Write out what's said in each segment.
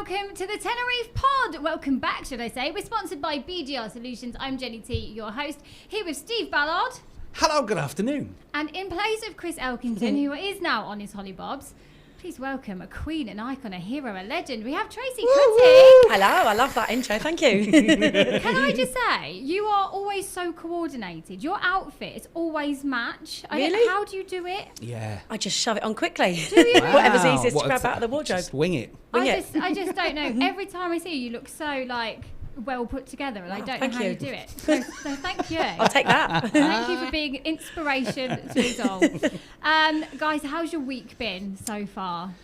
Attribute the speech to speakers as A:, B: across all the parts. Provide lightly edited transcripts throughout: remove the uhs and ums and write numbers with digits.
A: welcome to the Tenerife Pod. Welcome back, should I say. We're sponsored by BGR Solutions. I'm Jenny T, your host, here with Steve Ballard.
B: Hello, good afternoon.
A: And in place of Chris Elkington, who is now on his hollybobs, please welcome a queen, an icon, a hero, a legend. We have Tracey Cutting.
C: Hello, I love that intro, thank you.
A: Can I just say, you are always so coordinated. Your outfits always match.
C: Really?
A: How do you do it?
B: Yeah.
C: I just shove it on quickly.
A: Do you?
B: Wow.
C: Whatever's easiest
B: What
C: to grab
B: a-
C: out of the wardrobe.
B: Just wing it.
A: I just don't know. Every time I see you, you look so well put together, and I don't know
C: thank
A: how
C: you.
A: you do it. So thank you.
C: I'll take that.
A: Thank you for being inspiration to us all. Guys, how's your week been so far?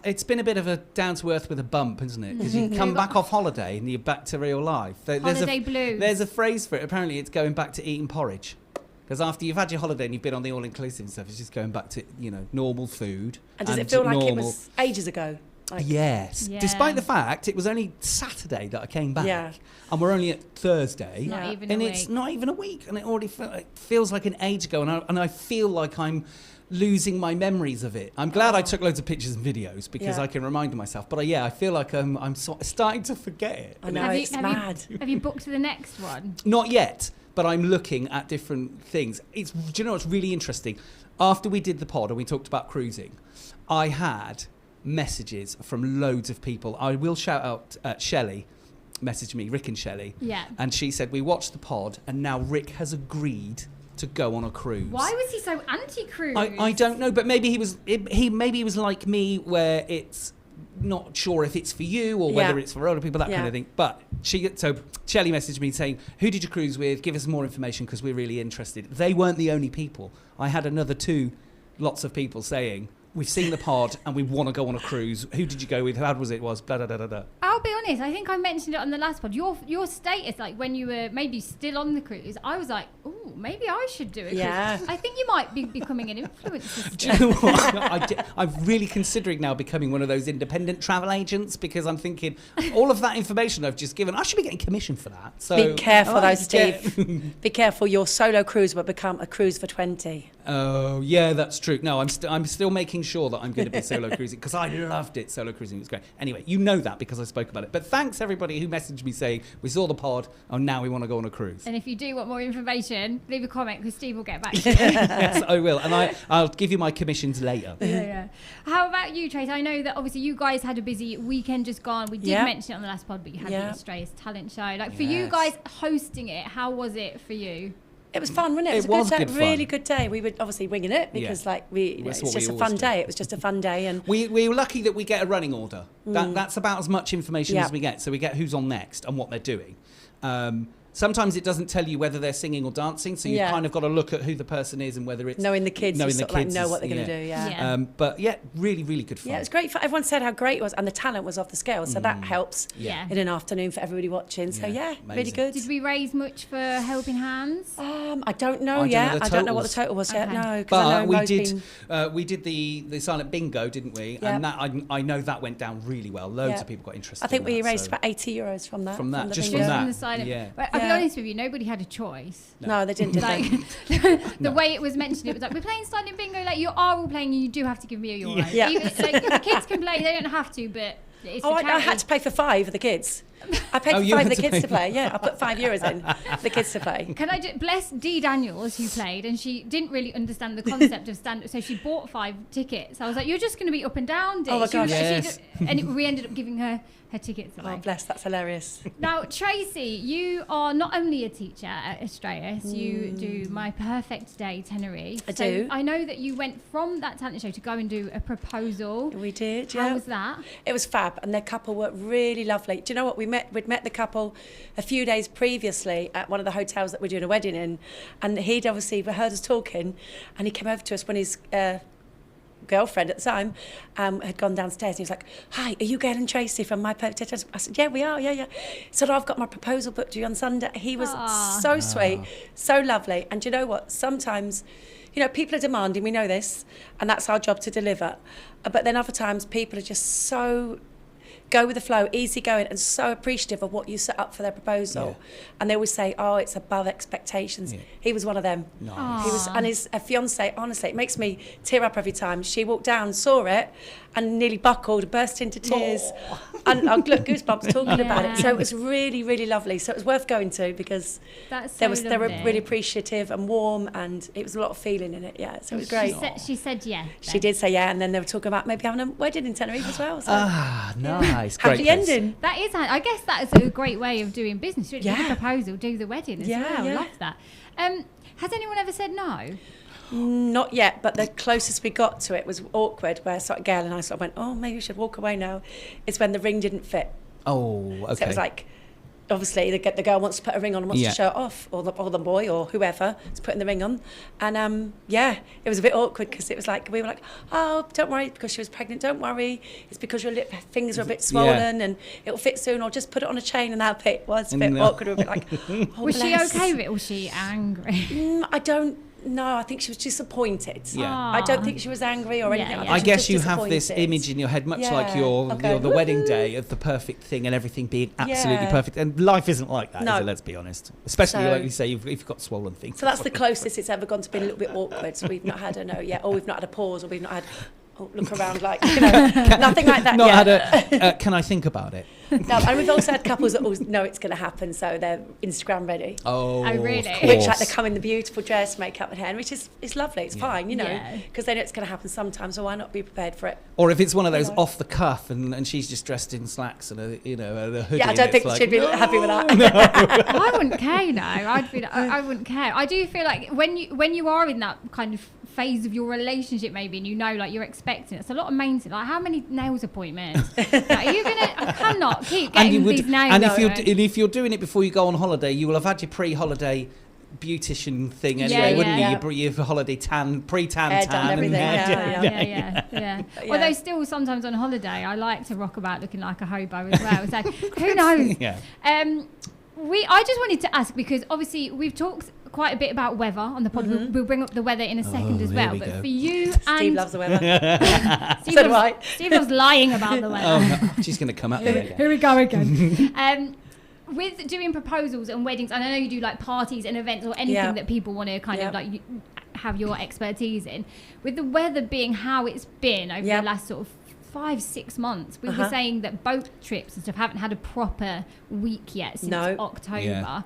B: It's been a bit of a down to earth with a bump, isn't it? Because you come back off holiday and you're back to real life.
A: Holiday blues.
B: There's a phrase for it. Apparently, it's going back to eating porridge. Because after you've had your holiday and you've been on the all-inclusive and stuff, it's just going back to, normal food.
C: And does it feel like it was ages ago?
B: Yes.
A: Yeah.
B: Despite the fact it was only Saturday that I came back.
C: Yeah.
B: And we're only at Thursday.
A: Not
C: Yeah.
A: even
B: And
A: a
B: it's
A: week.
B: not even a week. And it already feels like an age ago. And I feel like I'm losing my memories of it. I'm glad I took loads of pictures and videos because
C: Yeah.
B: I can remind myself. But I feel like I'm sort of starting to forget it.
C: I know, it's mad.
A: Have you booked the next one?
B: Not yet, but I'm looking at different things. Do you know what's really interesting? After we did the pod and we talked about cruising, I had messages from loads of people. I will shout out Shelley, messaged me, Rick and Shelley.
A: Yeah.
B: And she said, we watched the pod and now Rick has agreed to go on a cruise.
A: Why was he so anti-cruise?
B: I don't know, but maybe he was like me, where it's not sure if it's for you or whether
C: Yeah.
B: it's for other people, that kind of thing. But so Shelley messaged me saying, who did you cruise with? Give us more information because we're really interested. They weren't the only people. I had another lots of people saying, we've seen the pod and we want to go on a cruise. Who did you go with? How was it? Blah, blah, blah, blah, blah.
A: I'll be honest, I think I mentioned it on the last pod. Your status, like when you were maybe still on the cruise, I was like, ooh, maybe I should do it.
C: Yeah.
A: I think you might be becoming an influencer.
B: Do you know what? I'm really considering now becoming one of those independent travel agents because I'm thinking all of that information I've just given, I should be getting commission for that. So
C: Be careful though,
B: yeah.
C: Steve. Be careful, your solo cruise will become a cruise for 20.
B: Oh, yeah, that's true. No, I'm still making sure that I'm going to be solo cruising because I loved it. Solo cruising was great. Anyway, you know that because I spoke about it. But thanks everybody who messaged me saying we saw the pod and now we want to go on a cruise.
A: And if you do want more information, leave a comment because Steve will get back to you.
B: Yes, I will. And I'll give you my commissions later.
A: Yeah. How about you, Trace? I know that obviously you guys had a busy weekend just gone. We did mention it on the last pod, but you had the Australia's talent show. Like for you
B: Yes.
A: guys hosting it, how was it for you?
C: It was fun, wasn't it?
B: It was
C: a
B: good
C: good
B: fun.
C: really good day. We were obviously winging it because
B: Yeah.
C: it's
B: what
C: just
B: we
C: a fun
B: always do.
C: day. It was just a fun day. And
B: We were lucky that we get a running order. That's about as much information as we get. So we get who's on next and what they're doing. Sometimes it doesn't tell you whether they're singing or dancing, so you've kind of got to look at who the person is and whether it's...
C: knowing the kids, you sort of like know what they're going to do,
A: Yeah.
B: But yeah, really, really good fun.
C: Yeah, it was great. Everyone said how great it was, and the talent was off the scale, so that helps
A: Yeah.
C: in an afternoon for everybody watching. So really
B: amazing.
C: good.
A: Did we raise much for Helping Hands?
C: I don't know
B: I don't
C: yet.
B: know the
C: I don't know what the
B: totals.
C: total was yet.
A: Okay.
C: No, because I know
B: But
C: Mo's
B: we did the silent bingo, didn't we?
C: Yeah.
B: And that I know that went down really well. Loads
C: Yeah.
B: of people got interested.
C: I think
B: in
C: we
B: that,
C: raised
B: so-
C: about €80 from that.
B: From that,
C: the
B: just
C: bingo.
B: from that.
A: From the silent.
B: Yeah.
A: But I'll be
C: Yeah.
A: honest with you, nobody had a choice.
C: No, they didn't. Did
A: Like
C: they?
A: the way it was mentioned, it was like we're playing silent bingo. Like you are all playing, and you do have to give me a euro.
C: Yeah.
A: Even, like, the kids can play; they don't have to, but it's
C: Oh,
A: for
C: I
A: charity.
C: had to pay for 5 for the kids. I paid
B: Oh,
C: for
B: you
C: 5
B: had
C: for the
B: to
C: kids
B: pay
C: to play. Yeah, I put €5 in for the kids to play.
A: Can I just bless Dee Daniels who played, and she didn't really understand the concept of stand-up, so she bought 5 tickets. I was like, "You're just going to be up and down, Dee."
C: Oh my
A: She was-
C: gosh.
B: Yes.
A: we ended up giving her tickets away.
C: Oh, bless, that's hilarious.
A: Now, Tracy, you are not only a teacher at Australis, you do My Perfect Day Tenerife.
C: I do.
A: I know that you went from that talent show to go and do a proposal.
C: We did,
A: How
C: yeah.
A: was that?
C: It was fab, and their couple were really lovely. Do you know what? We'd met the couple a few days previously at one of the hotels that we're doing a wedding in, and he'd obviously heard us talking, and he came over to us when his girlfriend at the time had gone downstairs. And he was like, "Hi, are you Gail and Tracy from My Perfect Day?" I said, "Yeah, we are. Yeah." He said, "I've got my proposal booked to you on Sunday." He was so sweet, so lovely. And do you know what? Sometimes, people are demanding. We know this, and that's our job to deliver. But then other times, people are just so go with the flow, easygoing, and so appreciative of what you set up for their proposal. And they always say, "Oh, it's above expectations." He was one of them.
B: Nice.
C: He was, and his fiance, honestly, it makes me tear up every time. She walked down, saw it, and nearly buckled, burst into tears. And I got goosebumps talking about it. So it was really, really lovely. So it was worth going to because they were really appreciative and warm, and it was a lot of feeling in it. Yeah, so it was great.
A: She said yeah.
C: She did say yeah, and then they were talking about maybe having a wedding in Tenerife as well. So.
B: Nice. Great.
C: Happy ending.
A: That is, I guess that is a great way of doing business. Do the proposal, do the wedding as well.
C: Yeah.
A: Love that. Has anyone ever said no?
C: Not yet, but the closest we got to it was awkward, where Gail and I sort of went, oh, maybe we should walk away now. It's when the ring didn't fit.
B: Oh, okay.
C: So it was like, obviously, the girl wants to put a ring on and wants to show it off, or the boy or whoever is putting the ring on. And it was a bit awkward because it was like, we were like, oh, don't worry, because she was pregnant, don't worry. It's because your fingers are a bit swollen and it'll fit soon, or just put it on a chain and that'll fit. Well, it's a bit awkward. We were a bit like, oh,
A: was she okay with it, or was she angry?
C: I don't know. I think she was disappointed.
B: Yeah.
C: I don't think she was angry or anything.
A: Yeah.
B: I guess you have this image in your head, much like your the wedding day, of the perfect thing and everything being absolutely perfect. And life isn't like that, is it? Let's be honest. Especially, like you say, if you've got swollen things.
C: So that's the closest it's ever gone to being a little bit awkward. So we've not had a no yet, or we've not had a pause, or we've not had look around like, nothing like that yet.
B: Can I think about it?
C: No, and we've also had couples that always know it's going to happen, so they're Instagram ready.
A: Oh really?
C: Which like they come in the beautiful dress, makeup and hair, which is lovely. It's fine, because they know it's going to happen sometime. So why not be prepared for it?
B: Or if it's one of those off the cuff and she's just dressed in slacks and a hoodie.
C: Yeah, I don't think she'd be happy with that.
A: I wouldn't care. No, I wouldn't care. I do feel like when you are in that kind of phase of your relationship, maybe, and like you're expecting, it's a lot of maintenance. Like, how many nails appointments are you gonna? I cannot keep getting these nails.
B: And if you're doing it before you go on holiday, you will have had your pre-holiday beautician thing anyway, wouldn't you? Your holiday pre-tan
C: hair
B: tan,
C: done, everything.
A: Yeah. Although still sometimes on holiday, I like to rock about looking like a hobo as well. So who knows? I just wanted to ask, because obviously we've talked quite a bit about weather on the pod. We'll bring up the weather in a second as well. But for you, and
C: Steve loves the weather.
A: Steve loves lying about the weather.
B: Oh, no. She's going to come up there again.
A: Here we go again. With doing proposals and weddings, and I know you do like parties and events or anything that people want to kind of like have your expertise in. With the weather being how it's been over the last sort of 5-6 months, we were saying that boat trips and stuff haven't had a proper week yet since October. Yeah.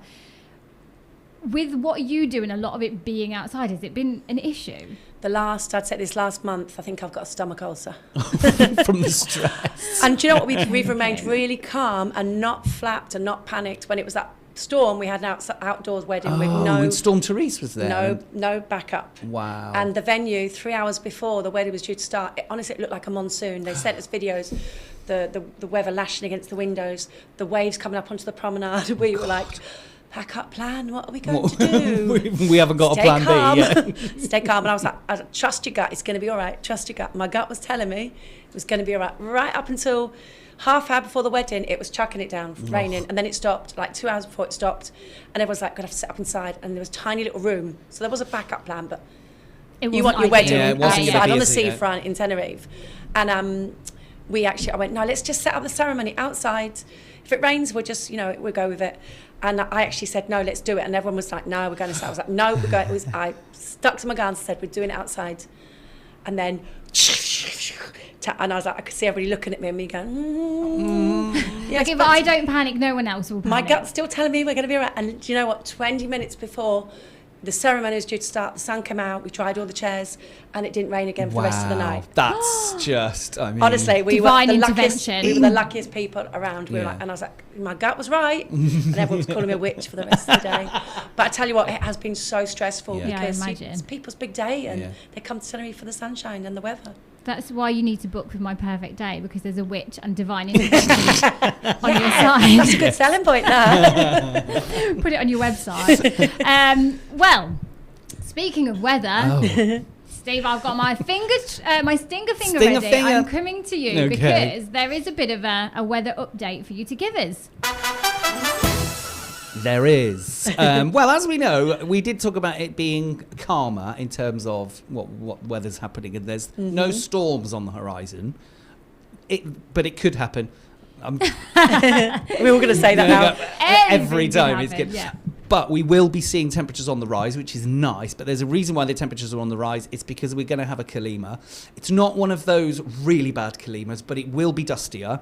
A: With what you do and a lot of it being outside, has it been an issue? I'd say this last month, I think I've got a stomach ulcer.
B: From the stress.
C: And do you know what? We've remained really calm and not flapped and not panicked. When it was that storm, we had an outdoors wedding with
B: when Storm Therese was there.
C: No backup.
B: Wow.
C: And the venue, 3 hours before the wedding was due to start, honestly, it looked like a monsoon. They sent us videos, the weather lashing against the windows, the waves coming up onto the promenade. We were like, backup plan, what are we going to do?
B: We haven't got a plan B yet.
C: Stay calm. And I was like, trust your gut, it's going to be all right. Trust your gut. My gut was telling me it was going to be all right. Right up until half hour before the wedding, it was chucking it down, raining, and then it stopped, like 2 hours before it stopped. And everyone's like, going to have to sit up inside. And there was a tiny little room. So there was a backup plan, but you want your wedding outside on the seafront in Tenerife. And I went, no, let's just set up the ceremony outside. If it rains, we'll just, we'll go with it. And I actually said, no, let's do it. And everyone was like, no, we're going to start. I was like, no, we're going. I stuck to my guns and said, we're doing it outside. And then, and I was like, I could see everybody looking at me and me going,
A: yes, if I don't panic, no one else will panic.
C: My gut's still telling me we're going to be all right. And do you know what? 20 minutes before the ceremony was due to start, the sun came out, we tried all the chairs, and it didn't rain again for the rest of the night.
B: That's just,
C: honestly, we were
A: divine
C: the
A: intervention.
C: We were the luckiest people around. We were like, and I was like, my gut was right, and everyone was calling me a witch for the rest of the day. But I tell you what, it has been so stressful because it's people's big day, and they come to Tenerife for the sunshine and the weather.
A: That's why you need to book with My Perfect Day, because there's a witch and divine intervention on your side.
C: That's a good selling point there.
A: Put it on your website. Well, speaking of weather, Steve, I've got my stinger finger ready. I'm coming to you because there is a bit of a weather update for you to give us.
B: There is. Well, as we know, we did talk about it being calmer in terms of what weather's happening, and there's no storms on the horizon. But it could happen.
C: We were going to say that now.
B: Every time it's good.
A: Yeah.
B: But we will be seeing temperatures on the rise, which is nice. But there's a reason why the temperatures are on the rise. It's because we're going to have a Kalima. It's not one of those really bad Kalimas, but it will be dustier,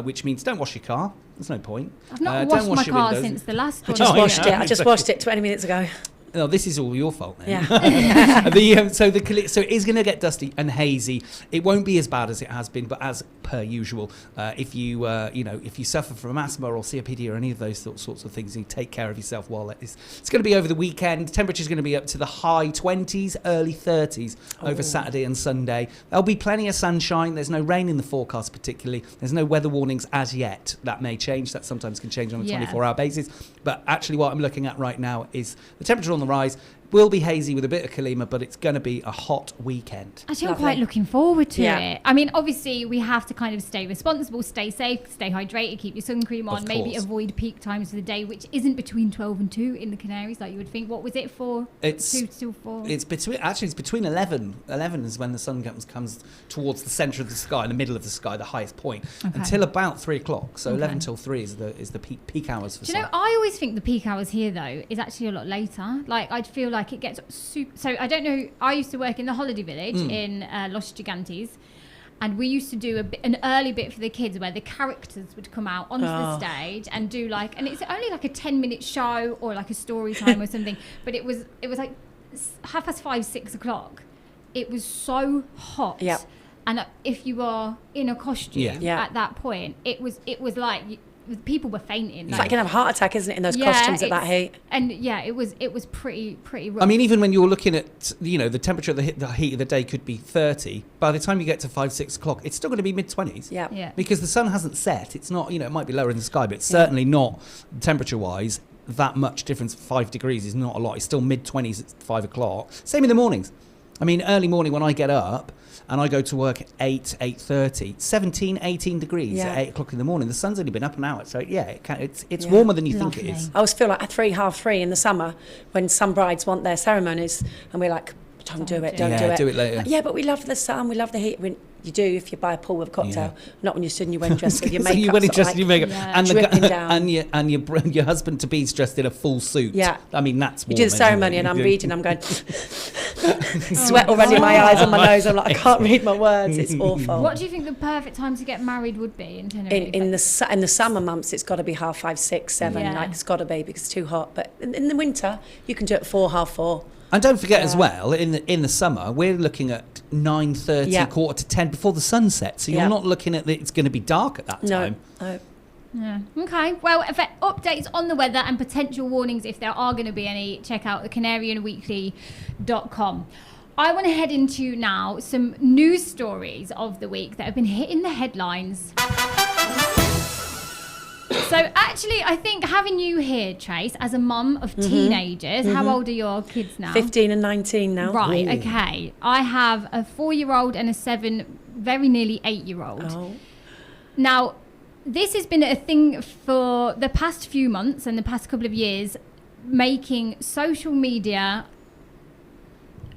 B: which means don't wash your car. There's no point.
A: I've not washed my car since the last one.
C: I just washed it 20 minutes ago.
B: No, this is all your fault then.
C: Yeah.
B: So it is going to get dusty and hazy. It won't be as bad as it has been, but as per usual, if you suffer from asthma or COPD or any of those sorts of things, you take care of yourself while it's going to be over the weekend. Temperature's going to be up to the high 20s, early 30s over Saturday and Sunday. There'll be plenty of sunshine. There's no rain in the forecast particularly. There's no weather warnings as yet. That may change. That sometimes can change on a 24-hour basis. But actually what I'm looking at right now is the temperature on the rise. Will be hazy with a bit of Kalima, but it's going to be a hot weekend.
A: Actually, I'm quite looking forward to it. I mean, obviously, we have to kind of stay responsible, stay safe, stay hydrated, keep your sun cream on, maybe avoid peak times of the day, which isn't between 12 and 2 in the Canaries, like you would think. What was it for?
B: It's
A: 2 till 4?
B: It's between 11. 11 is when the sun comes towards the centre of the sky, in the middle of the sky, the highest point, until about 3 o'clock. So 11 till 3 is the peak hours for sun.
A: Do you know, I always think the peak hours here, though, is actually a lot later. Like, I'd feel like it gets super... So, I don't know, I used to work in the holiday village in Los Gigantes, and we used to do an early bit for the kids where the characters would come out onto the stage and do like... And it's only like a 10-minute show or like a story time or something, but it was like 5:30, 6 o'clock. It was so hot.
C: Yep.
A: And if you are in a costume at that point, it was like... people were fainting.
C: It's like you can have a heart attack, isn't it, in those costumes at that heat?
A: And it was pretty rough.
B: I mean, even when you're looking at, the temperature of the heat of the day could be 30. By the time you get to 5, 6 o'clock, it's still going to be mid-20s.
A: Yeah.
B: Because the sun hasn't set. It's not, it might be lower in the sky, but it's certainly not temperature-wise that much difference. 5 degrees is not a lot. It's still mid-20s at 5 o'clock. Same in the mornings. I mean, early morning when I get up and I go to work at 8:30, 17, 18 degrees at 8 o'clock in the morning. The sun's only been up an hour. So, it's warmer than you think it is.
C: I always feel like at 3, half 3 in the summer when some brides want their ceremonies and we're like, don't do it.
B: Do it later.
C: Yeah, but we love the sun, we love the heat. You do if you buy a pool with a cocktail, not when you're stood in your wedding dress with your makeup.
B: Your wedding dress with your makeup,
C: dripping down,
B: and your husband to be's dressed in a full suit.
C: Yeah,
B: I mean that's.
C: You do the ceremony, and I'm reading. I'm going sweat already in my eyes and my nose. I'm like, I can't read my words. It's awful.
A: What do you think the perfect time to get married would be in Tenerife?
C: In the summer months, it's got to be 5:30, 6, 7. Like it's got to be because it's too hot. But in the winter, you can do it 4, half 4.
B: And don't forget as well, in the summer, we're looking at 9:30, quarter to 10 before the sun sets. So you're not looking at it's going to be dark at that time.
C: No.
A: Yeah. Okay. Well, for updates on the weather and potential warnings, if there are going to be any, check out the CanarianWeekly.com. I want to head into now some news stories of the week that have been hitting the headlines. So actually, I think having you here, Trace, as a mum of teenagers, how old are your kids now?
C: 15 and 19 now.
A: Right, okay. I have a 4-year-old and a 7, very nearly 8-year-old.
C: Oh.
A: Now, this has been a thing for the past few months and the past couple of years, making social media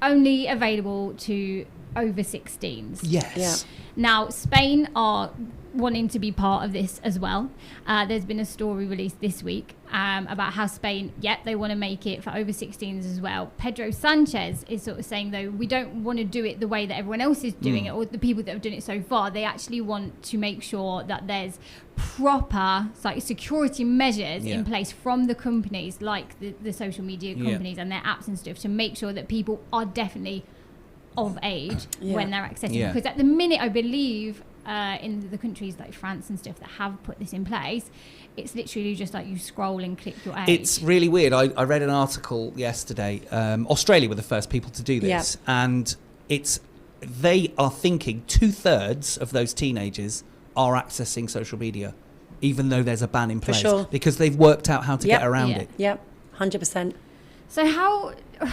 A: only available to over 16s.
B: Yes.
C: Yeah.
A: Now, Spain are wanting to be part of this as well. There's been a story released this week about how Spain, they want to make it for over 16s as well. Pedro Sanchez is sort of saying, though, we don't want to do it the way that everyone else is doing it, or the people that have done it so far. They actually want to make sure that there's proper security measures in place from the companies, like the social media companies and their apps and stuff, to make sure that people are definitely of age when they're accessing. Because at the minute, I believe in the countries like France and stuff that have put this in place, it's literally just like you scroll and click your age.
B: It's really weird. I read an article yesterday. Australia were the first people to do this, and they are thinking 2/3 of those teenagers are accessing social media, even though there's a ban in place, because they've worked out how to get around it.
C: Yep, 100%.
A: So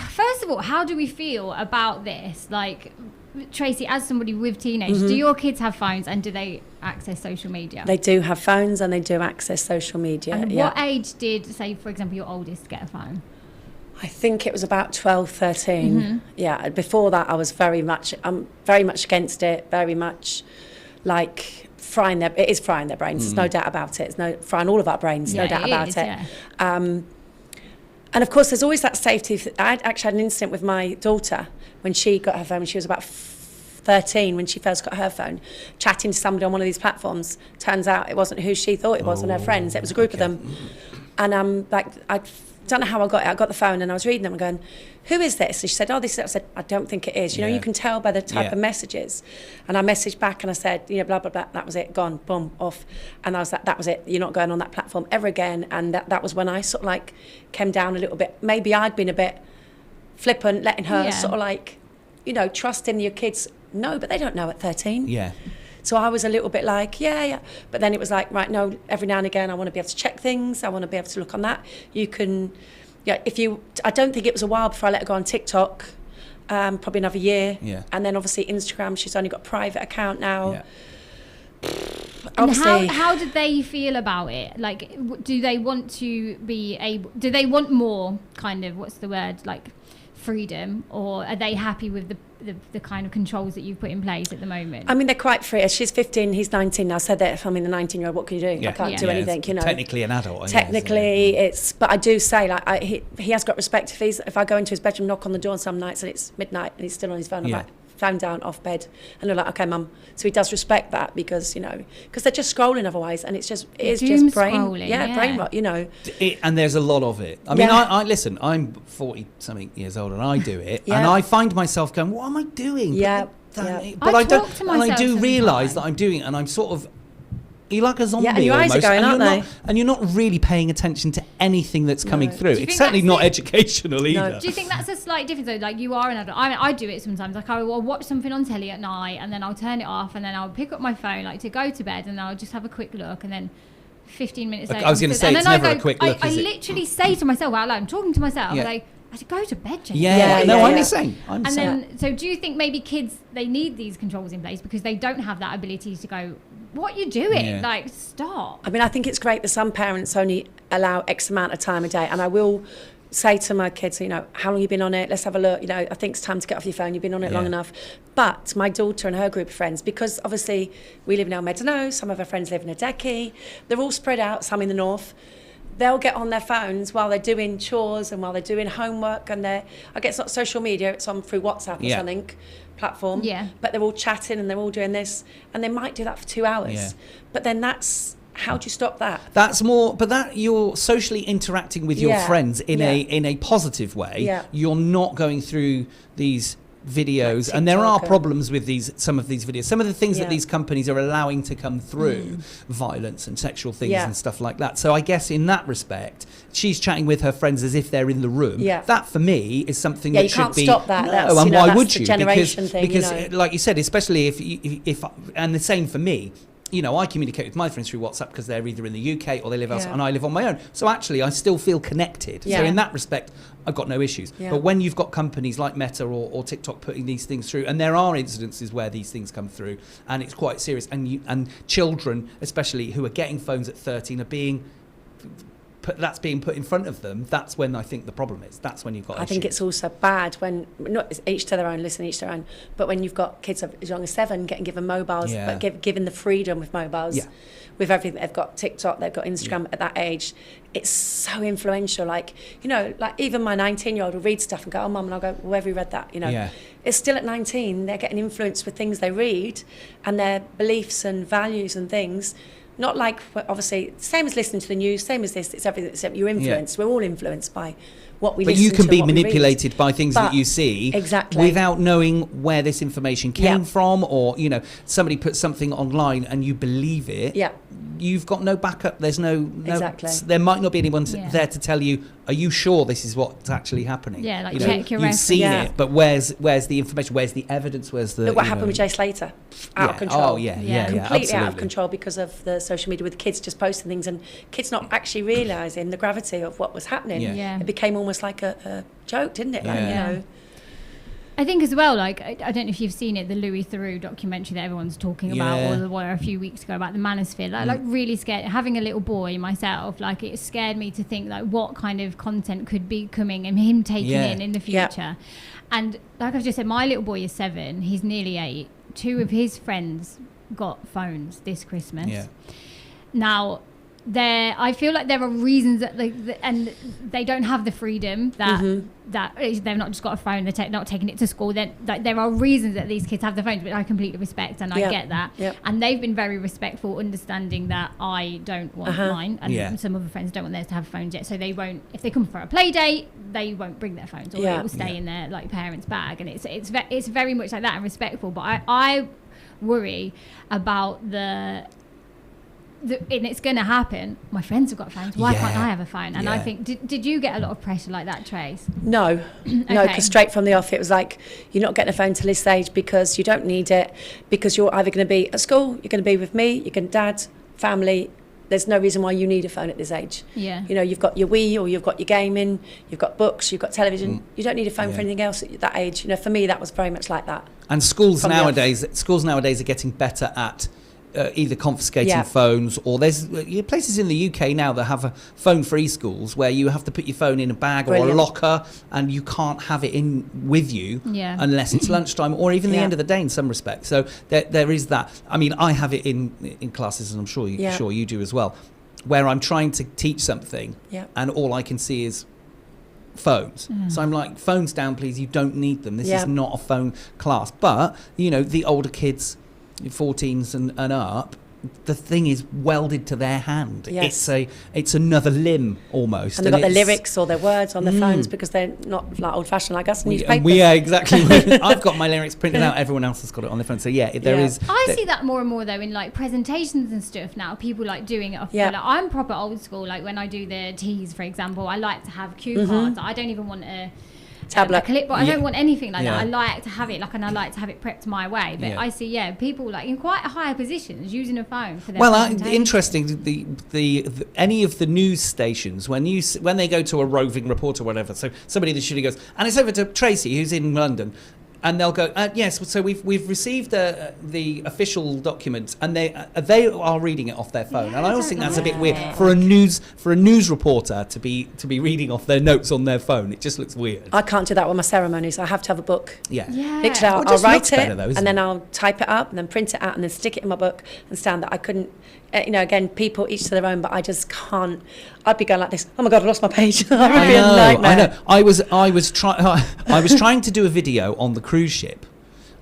A: first of all, how do we feel about this? Like, Tracey, as somebody with teenagers, do your kids have phones and do they access social media?
C: They do have phones and they do access social media.
A: And what age did, say, for example, your oldest get a phone?
C: I think it was about 12, 13. Yeah, before that I was very much against it, very much like it is frying their brains, there's no doubt about it. It's frying all of our brains, no doubt about it. And of course, there's always that safety. I actually had an incident with my daughter when she got her phone. When she was about 13, when she first got her phone, chatting to somebody on one of these platforms. Turns out it wasn't who she thought it was, and her friends. It was a group of them. And I don't know how I got it. I got the phone and I was reading them and going, who is this? And she said, oh, this is it. I said, I don't think it is. You know, you can tell by the type of messages. And I messaged back and I said, you know, blah, blah, blah. That was it. Gone. Boom. Off. And I was like, that was it. You're not going on that platform ever again. And that was when I sort of like came down a little bit. Maybe I'd been a bit flippant, letting her sort of like, you know, trusting your kids. No, but they don't know at 13.
B: Yeah.
C: So I was a little bit like, yeah. But then it was like, right, no, every now and again, I want to be able to check things. I want to be able to look on that. You can, I don't think it was a while before I let her go on TikTok, probably another year. Yeah. And then obviously Instagram, she's only got a private account now.
A: Yeah. And how did they feel about it? Like, do they want to be able, do they want more kind of, what's the word, like freedom, or are they happy with the kind of controls that you've put in place at the moment? I
C: mean, they're quite free. She's 15, he's 19 now. So that if I'm in the 19-year-old, what can you do? I can't do anything, you know.
B: Technically an adult.
C: Technically, it's. But I do say, like, he has got respect. If I go into his bedroom, knock on the door some nights, and it's midnight, and he's still on his phone, I'm like, phone down, off bed, and they're like, okay, mum. So he does respect that because, you know, because they're just scrolling otherwise, and it's just brain rot, you know.
B: And there's a lot of it. I mean, I listen. I'm 40-something years old, and I do it, and I find myself going, what am I doing? But I don't. And I do realise that I'm doing it, and I'm sort of. You're like a zombie
C: and your
B: almost,
C: eyes are going, aren't they?
B: And you're not really paying attention to anything that's coming through. It's certainly not educational either.
A: Do you think that's a slight difference though? Like, you are an adult. I do it sometimes. Like, I will watch something on telly at night and then I'll turn it off and then I'll pick up my phone like to go to bed and I'll just have a quick look and then 15 minutes later.
B: I was going to say, it's never a quick look,
A: I literally say to myself out loud, I'm talking to myself, like, I should go to bed, Jane.
B: I'm the same.
A: And then, so do you think maybe kids, they need these controls in place because they don't have that ability to go, what are you doing? Like, stop.
C: I mean, I think it's great that some parents only allow X amount of time a day. And I will say to my kids, you know, how long have you been on it? Let's have a look. You know, I think it's time to get off your phone. You've been on it long enough. But my daughter and her group of friends, because obviously we live in El Medano, some of her friends live in Adeki, they're all spread out, some in the north. They'll get on their phones while they're doing chores and while they're doing homework, and I guess it's not social media, it's on through WhatsApp or something platform. Yeah. But they're all chatting and they're all doing this, and they might do that for 2 hours. Yeah. But then how do you stop that?
B: That's more, but that you're socially interacting with your friends in a positive way. Yeah. You're not going through these videos, like, and there are problems with some of these videos. Some of the things that these companies are allowing to come through, violence and sexual things and stuff like that. So I guess in that respect, she's chatting with her friends as if they're in the room. Yeah. That for me is something that should be.
C: You can't stop that.
B: No, and why would you?
C: Because
B: like you said, especially if and the same for me. You know, I communicate with my friends through WhatsApp because they're either in the UK or they live elsewhere, and I live on my own. So actually, I still feel connected. Yeah. So in that respect, I've got no issues. Yeah. But when you've got companies like Meta or TikTok putting these things through, and there are incidences where these things come through, and it's quite serious, and children, especially who are getting phones at 13, are being that's being put in front of them. That's when I think the problem is. That's when you've got.
C: I think it's also bad when not each to their own, listen each to their own. But when you've got kids as young as 7 getting given mobiles, but given the freedom with mobiles, with everything they've got TikTok, they've got Instagram at that age, it's so influential. Like, you know, like even my 19-year-old will read stuff and go, "Oh, mum," and I'll go, "Where have you read that?" You know, it's still at 19. They're getting influenced with things they read, and their beliefs and values and things. Not like, obviously, same as listening to the news, same as this, it's everything except you're influenced. We're all influenced by what we listen to. But you can
B: be manipulated by things that you see without knowing where this information came from, or, you know, somebody puts something online and you believe it. Yeah. You've got no backup. There's no there might not be anyone there to tell you, are you sure this is what's actually happening?
A: Yeah, like, you check your reference.
B: You've seen it, but where's the information? Where's the evidence? Where's the...
C: Look what happened with Jay Slater. Out of control.
B: Oh, yeah,
C: completely out of control because of the social media with kids just posting things and kids not actually realising the gravity of what was happening. Yeah. It became almost like a joke, didn't it? Like, you know...
A: I think as well, like, I don't know if you've seen it, the Louis Theroux documentary that everyone's talking about, or the one a few weeks ago about the manosphere. Like really scared. Having a little boy myself, like, it scared me to think like what kind of content could be coming and him taking in the future. Yeah. And like I've just said, my little boy is 7. He's nearly 8. 2 of his friends got phones this Christmas. Yeah. Now, I feel like there are reasons that and they don't have the freedom that they've not just got a phone, they're not taking it to school. Then there are reasons that these kids have the phones, which I completely respect, and I get that. And they've been very respectful, understanding that I don't want mine, and some other friends don't want theirs to have phones yet, so they won't. If they come for a play date, they won't bring their phones, or it will stay in their like parents' bag, and it's very much like that and respectful. But I worry about and it's going to happen. My friends have got phones. Why can't I have a phone? And I think, did you get a lot of pressure like that, Trace?
C: No, no, because straight from the off, it was like, you're not getting a phone till this age because you don't need it, because you're either going to be at school, you're going to be with me, you're going to dad, family. There's no reason why you need a phone at this age.
A: Yeah.
C: You know, you've got your Wii, or you've got your gaming, you've got books, you've got television. You don't need a phone for anything else at that age. You know, for me, that was very much like that.
B: And schools nowadays are getting better at either confiscating phones, or there's places in the UK now that have phone-free schools where you have to put your phone in a bag or a locker, and you can't have it in with you unless it's lunchtime or even the end of the day in some respects. So there is that. I mean, I have it in classes, and I'm sure you do as well, where I'm trying to teach something and all I can see is phones. So I'm like, phones down please, you don't need them. This is not a phone class. But the older kids, 14s and up, the thing is welded to their hand. It's another limb almost,
C: and they've got their lyrics or their words on their phones, because they're not like old-fashioned like us, newspapers.
B: Exactly. I've got my lyrics printed out, everyone else has got it on their phone. So I
A: see that more and more though in like presentations and stuff now. People like doing it off like, I'm proper old school. Like when I do the teas, for example, I like to have cue cards. I don't even want a
C: tablet,
A: clipboard. I don't want anything like that. I like to have it and I like to have it prepped my way. But I see people like in quite high positions using a phone for their
B: interesting. The any of the news stations, when they go to a roving reporter or whatever, so somebody that goes, and it's over to Tracey who's in London, and they'll go, yes, so we've received the official documents, and they are reading it off their phone. And I always think that's a bit weird for a news reporter to be reading off their notes on their phone. It just looks weird.
C: I can't do that with my ceremonies. I have to have a book. Literally,
B: I'll
C: write it, and then I'll type it up, and then print it out, and then stick it in my book and stand that. I couldn't. Again, people each to their own, but I just can't. I'd be going like this. Oh my God, I lost my page. That would be a nightmare.
B: I know. I was trying to do a video on the cruise ship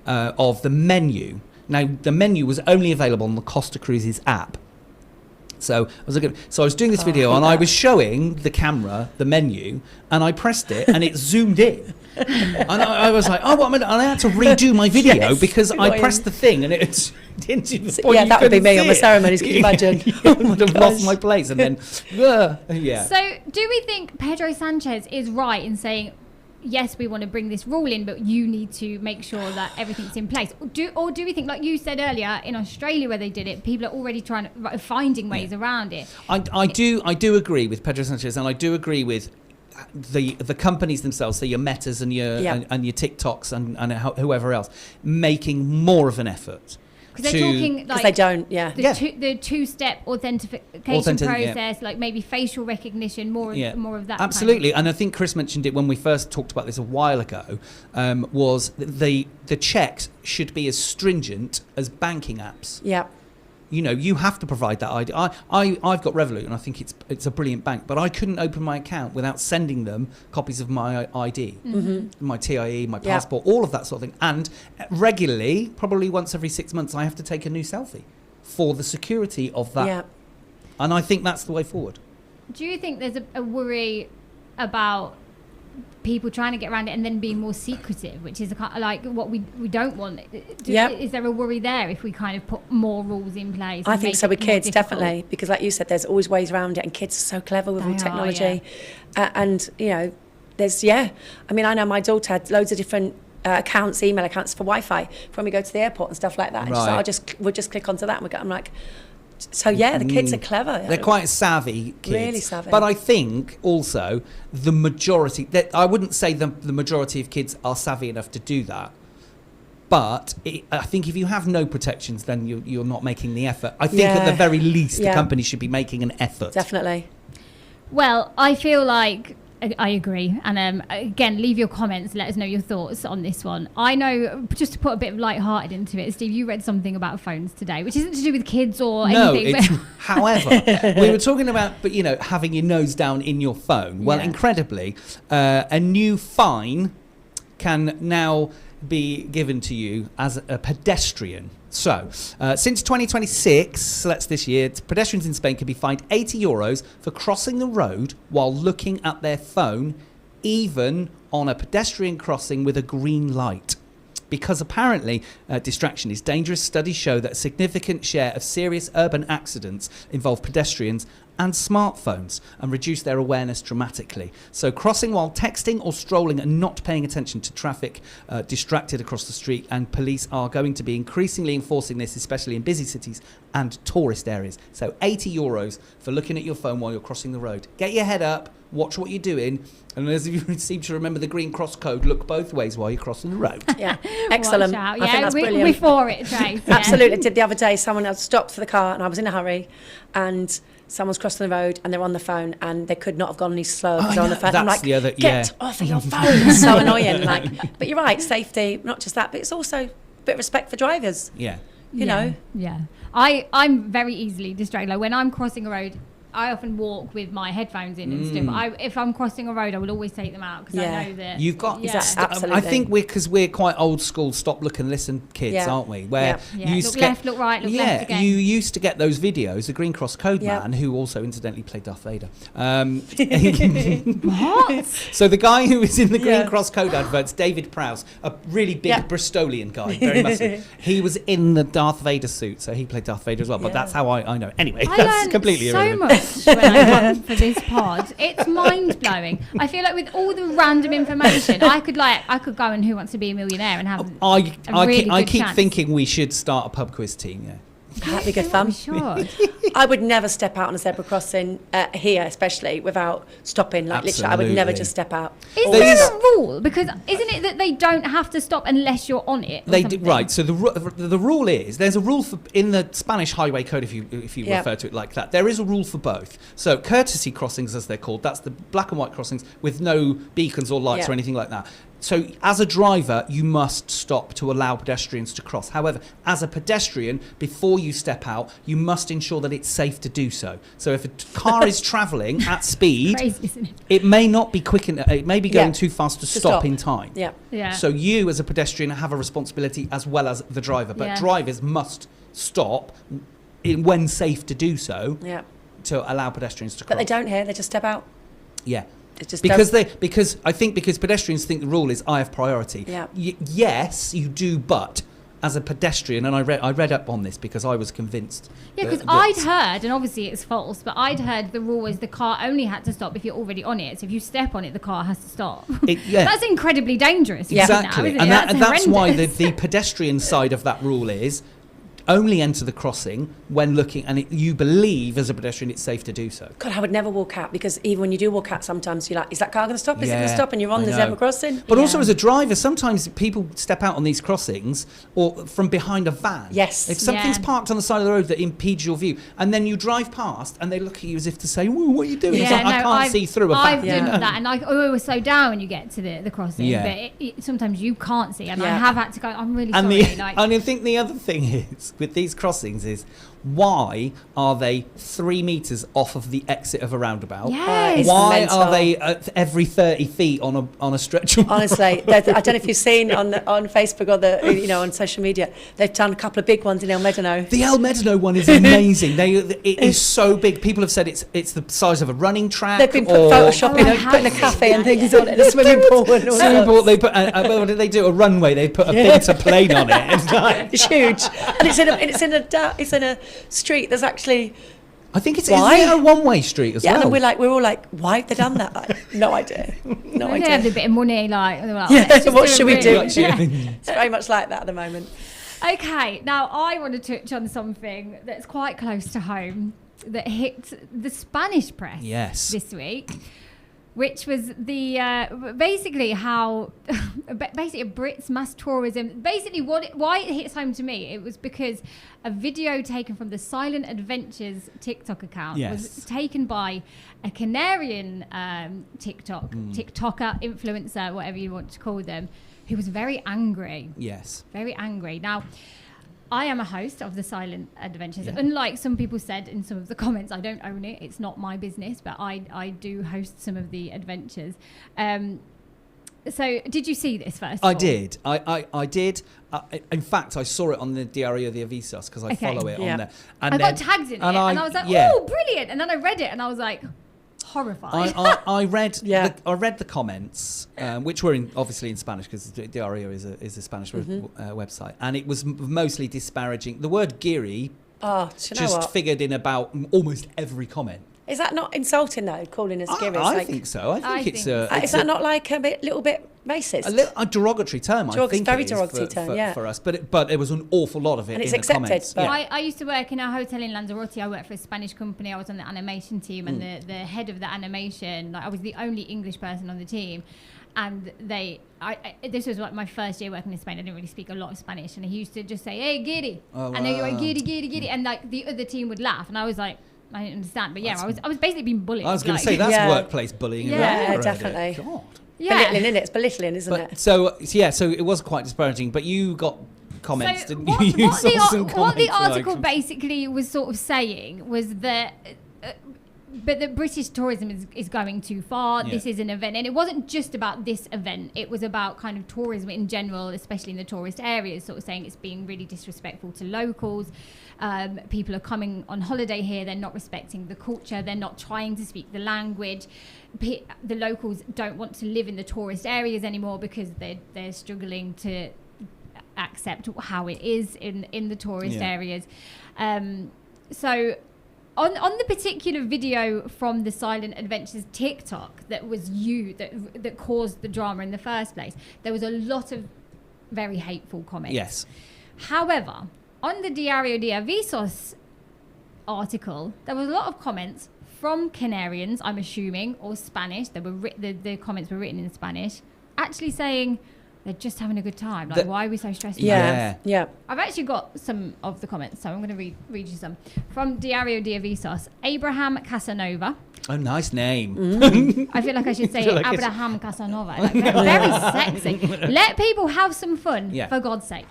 B: of the menu. Now the menu was only available on the Costa Cruises app. So I was doing this video, and I was showing the camera the menu, and I pressed it, and it zoomed in. And I was like, and I had to redo my video because I pressed the thing, and it didn't to the point
C: that would be me on my ceremonies. Can you imagine?
B: I would have lost my place, and then
A: So do we think Pedro Sanchez is right in saying, yes, we want to bring this rule in, but you need to make sure that everything's in place? Or do we think, like you said earlier, in Australia where they did it, people are already finding ways around it?
B: I do agree with Pedro Sanchez, and I do agree with the companies themselves, so your Metas and your and your TikToks and whoever else, making more of an effort.
A: Because they're talking like
C: they don't,
A: the two-step authentication process, like maybe facial recognition, more of that.
B: Absolutely, and I think Chris mentioned it when we first talked about this a while ago. Was the checks should be as stringent as banking apps.
C: Yeah.
B: You have to provide that ID. I've got Revolut, and I think it's a brilliant bank, but I couldn't open my account without sending them copies of my ID, my TIE, my passport, all of that sort of thing. And regularly, probably once every 6 months, I have to take a new selfie for the security of that. Yeah. And I think that's the way forward.
A: Do you think there's a worry about people trying to get around it and then being more secretive, which is like what we don't want? Is there a worry there if we kind of put more rules in place?
C: I think so with kids, definitely, because like you said, there's always ways around it, and kids are so clever with all technology. And there's I mean, I know my daughter had loads of different email accounts for Wi-Fi when we go to the airport and stuff like that. And we'll just click onto that, and I'm like, so the kids are clever.
B: They're quite savvy kids.
C: Really savvy.
B: But I think also the majority, I wouldn't say the majority of kids are savvy enough to do that. But I think if you have no protections, then you're not making the effort. I think at the very least, the company should be making an effort.
C: Definitely.
A: Well, I feel like I agree. And again, leave your comments. Let us know your thoughts on this one. I know, just to put a bit of lighthearted into it, Steve, you read something about phones today, which isn't to do with kids or anything.
B: No, however, we were talking about, but having your nose down in your phone. Well, incredibly, a new fine can now be given to you as a pedestrian. So, since 2026, so that's this year, pedestrians in Spain can be fined €80 for crossing the road while looking at their phone, even on a pedestrian crossing with a green light. Because apparently distraction is dangerous, studies show that a significant share of serious urban accidents involve pedestrians and smartphones and reduce their awareness dramatically. So crossing while texting or strolling and not paying attention to traffic, distracted across the street, and police are going to be increasingly enforcing this, especially in busy cities and tourist areas. So €80 for looking at your phone while you're crossing the road. Get your head up, watch what you're doing, and as you seem to remember the green cross code, look both ways while you're crossing the road.
C: Yeah, excellent.
A: I
C: think that's brilliant.
A: We're for it, Trace. Yeah.
C: Absolutely. Did the other day, someone had stopped for the car and I was in a hurry and someone's crossing the road and they're on the phone and they could not have gone any slower because they're on the phone. I'm like, get off of your phone. It's so annoying. But you're right, safety, not just that, but it's also a bit of respect for drivers.
B: Yeah.
C: You know?
A: Yeah. I'm very easily distracted. Like when I'm crossing a road, I often walk with my headphones in and stuff. If I'm crossing a road, I will always take them out because I know that
B: you've got.
C: Absolutely.
B: I think because we're quite old school, stop, look, and listen kids, aren't we? Where you
A: look left, look right, look left again.
B: You used to get those videos. The Green Cross Code man, who also incidentally played Darth Vader.
A: What?
B: So the guy who was in the Green Cross Code adverts, David Prowse, a really big Bristolian guy, very muscly. He was in the Darth Vader suit, so he played Darth Vader as well. But that's how I know. Anyway, that's completely irrelevant.
A: When I come for this pod, it's mind blowing. I feel like with all the random information, I could go and Who Wants to Be a Millionaire and have
B: I keep thinking we should start a pub quiz team. Yeah.
C: That'd be good fun. I would never step out on a zebra crossing here, especially without stopping. Like literally, I would never just step out.
A: Is there a rule? Because isn't it that they don't have to stop unless you're on it?
B: Right. So the rule is there's a rule for in the Spanish Highway Code if you refer to it like that. There is a rule for both. So courtesy crossings, as they're called, that's the black and white crossings with no beacons or lights or anything like that. So as a driver, you must stop to allow pedestrians to cross. However, as a pedestrian, before you step out, you must ensure that it's safe to do so. So if a car is travelling at speed,
A: crazy, isn't it?
B: it may not be quick enough. It may be going too fast to stop in time.
C: Yeah.
B: So you, as a pedestrian, have a responsibility as well as the driver. But drivers must stop when safe to do so to allow pedestrians to cross.
C: But they don't here. They just step out.
B: Yeah.
C: Because
B: pedestrians think the rule is I have priority.
C: Yeah.
B: Yes, you do, but as a pedestrian, and I read up on this because I was convinced.
A: Yeah, because I'd heard, and obviously it's false, but I'd heard the rule is the car only had to stop if you're already on it. So if you step on it, the car has to stop. That's incredibly dangerous.
B: Exactly,
A: now, and
B: that's why the pedestrian side of that rule is only enter the crossing when looking, and you believe as a pedestrian it's safe to do so.
C: God, I would never walk out because even when you do walk out, sometimes you're like, is that car going to stop? Is it going to stop? And you're on the zebra crossing.
B: But also as a driver, sometimes people step out on these crossings or from behind a van.
C: Yes.
B: If something's parked on the side of the road that impedes your view, and then you drive past and they look at you as if to say, what are you doing? It's like, I can't see through a van.
A: I've done that, and I always slow down when you get to the crossing, but sometimes you can't see, and I have had to go, I'm really sorry.
B: And I think the other thing is, with these crossings is, why are they 3 meters off of the exit of a roundabout?
A: Yes.
B: Why are they every 30 feet on a stretch of
C: Honestly, I don't know if you've seen on Facebook or on social media, they've done a couple of big ones in El Médano.
B: The El Médano one is amazing. It is so big. People have said it's the size of a running track.
C: They've been photoshopping, putting a cafe and things on it, a swimming pool and all that.
B: They put what did they do? A runway. They put a Binter plane on it.
C: It's huge, and it's in a street. There's actually,
B: I think it's a one-way street as well.
C: Yeah, and we're all like, why have they done that? Like, no idea. No idea.
A: They had a bit of money,
C: what should we do?
A: Yeah.
C: It's very much like that at the moment.
A: Okay, now I want to touch on something that's quite close to home that hit the Spanish press this week. which was the basically how basically Brits mass tourism. Basically, why it hits home to me, it was because a video taken from the Silent Adventures TikTok account was taken by a Canarian TikToker, influencer, whatever you want to call them, who was very angry.
B: Yes.
A: Very angry. Now, I am a host of the Silent Adventures. Yeah. Unlike some people said in some of the comments, I don't own it. It's not my business, but I do host some of the adventures. So did you see this first?
B: I did. I did. In fact, I saw it on the Diario de Avisos because I follow it on there.
A: And I got tagged in it, and I was like, oh, brilliant. And then I read it, and I I was like, horrified.
B: I read the comments, which were obviously in Spanish because Diario is a Spanish website, and it was mostly disparaging. The word "giri" figured in about almost every comment.
C: Is that not insulting though? Calling us giri?
B: I think so. I think it's
C: is that not like a little bit racist?
B: A derogatory term. I think
C: very
B: it is
C: derogatory term
B: for us, but there was an awful lot of it.
C: And it's
B: in
C: accepted.
B: The comments.
A: I used to work in a hotel in Lanzarote. I worked for a Spanish company. I was on the animation team, and the head of the animation, I was the only English person on the team. And this was like my first year working in Spain. I didn't really speak a lot of Spanish, and he used to just say, "Hey, giri," and they go, "Giri," and like the other team would laugh, and I was like, I didn't understand, but I was basically being bullied.
B: I was going to say that's workplace bullying.
C: Yeah, definitely.
B: God.
C: Yeah. Belittling, isn't it? It's belittling, isn't it?
B: So it was quite disparaging. But you got comments, didn't you?
A: What the article basically was sort of saying was that. But the British tourism is going too far. Yeah. This is an event, and it wasn't just about this event. It was about kind of tourism in general, especially in the tourist areas, sort of saying it's being really disrespectful to locals. People are coming on holiday here. They're not respecting the culture. They're not trying to speak the language. The locals don't want to live in the tourist areas anymore because they're struggling to accept how it is in the tourist areas. So... On the particular video from the Silent Adventures TikTok that caused the drama in the first place, there was a lot of very hateful comments. Yes. However, on the Diario de Avisos article, there was a lot of comments from Canarians, I'm assuming, or Spanish. The comments were written in Spanish, actually saying they're just having a good time. Like, why are we so stressed about this? Yeah. I've actually got some of the comments, so I'm going to read you some. From Diario de Avisos, Abraham Casanova.
B: Oh, nice name.
A: I feel like I should say Abraham Casanova. Like, very sexy. Let people have some fun, for God's sake.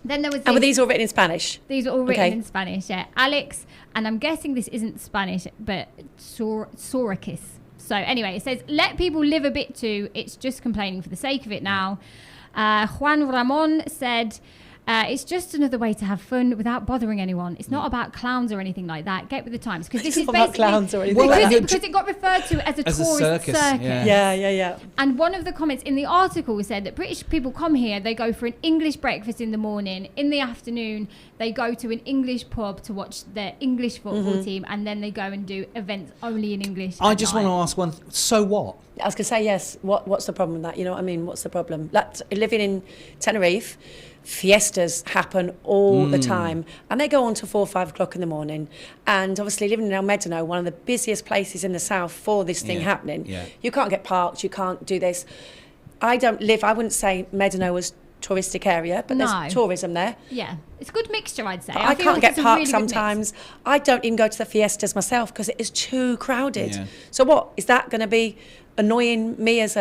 A: Then there was.
C: And were these all written in Spanish?
A: These are all written in Spanish, yeah. Alex, and I'm guessing this isn't Spanish, but Sorakis. So anyway, it says, let people live a bit too. It's just complaining for the sake of it now. Juan Ramon said, it's just another way to have fun without bothering anyone. It's not about clowns or anything like that. Get with the times. Because this is basically
C: clowns or anything
A: because it got referred to as a tourist circus.
C: Yeah.
A: And one of the comments in the article said that British people come here, they go for an English breakfast in the morning. In the afternoon, they go to an English pub to watch their English football team, and then they go and do events only in English.
B: I just want to ask one. So what?
C: I was going to say, yes. What's the problem with that? You know what I mean? What's the problem? Living in Tenerife, fiestas happen all the time, and they go on till 4 or 5 o'clock in the morning. And obviously, living in El Médano, one of the busiest places in the south for this thing happening, you can't get parked, you can't do this. I wouldn't say Médano was touristic area, but there's tourism there.
A: Yeah, it's a good mixture, I'd say.
C: I can't get parked sometimes. I don't even go to the fiestas myself because it is too crowded. Yeah. So what is that going to be annoying me as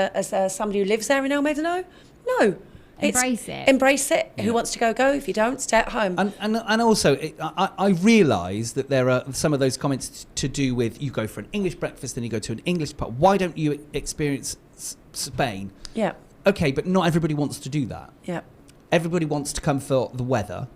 C: somebody who lives there in El Médano? No.
A: Embrace it.
C: Yeah. Who wants to go? If you don't, stay at home.
B: And also, I realise that there are some of those comments to do with you go for an English breakfast, then you go to an English pub. Why don't you experience Spain?
C: Yeah.
B: Okay, but not everybody wants to do that.
C: Yeah.
B: Everybody wants to come for the weather.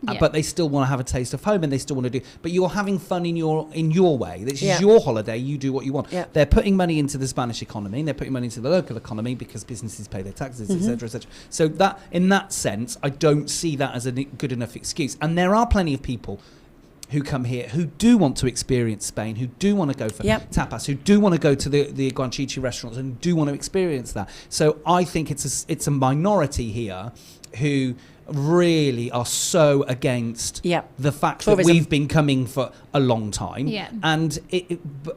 B: But they still want to have a taste of home, and they still want to do. But you're having fun in your way. This is your holiday. You do what you want. Yeah. They're putting money into the Spanish economy, and they're putting money into the local economy because businesses pay their taxes, etc., etc. So that, in that sense, I don't see that as a good enough excuse. And there are plenty of people who come here who do want to experience Spain, who do want to go for tapas, who do want to go to the guanchichi restaurants, and do want to experience that. So I think it's a minority here who really are so against the fact
C: tourism.
B: that we've been coming for a long time,
A: and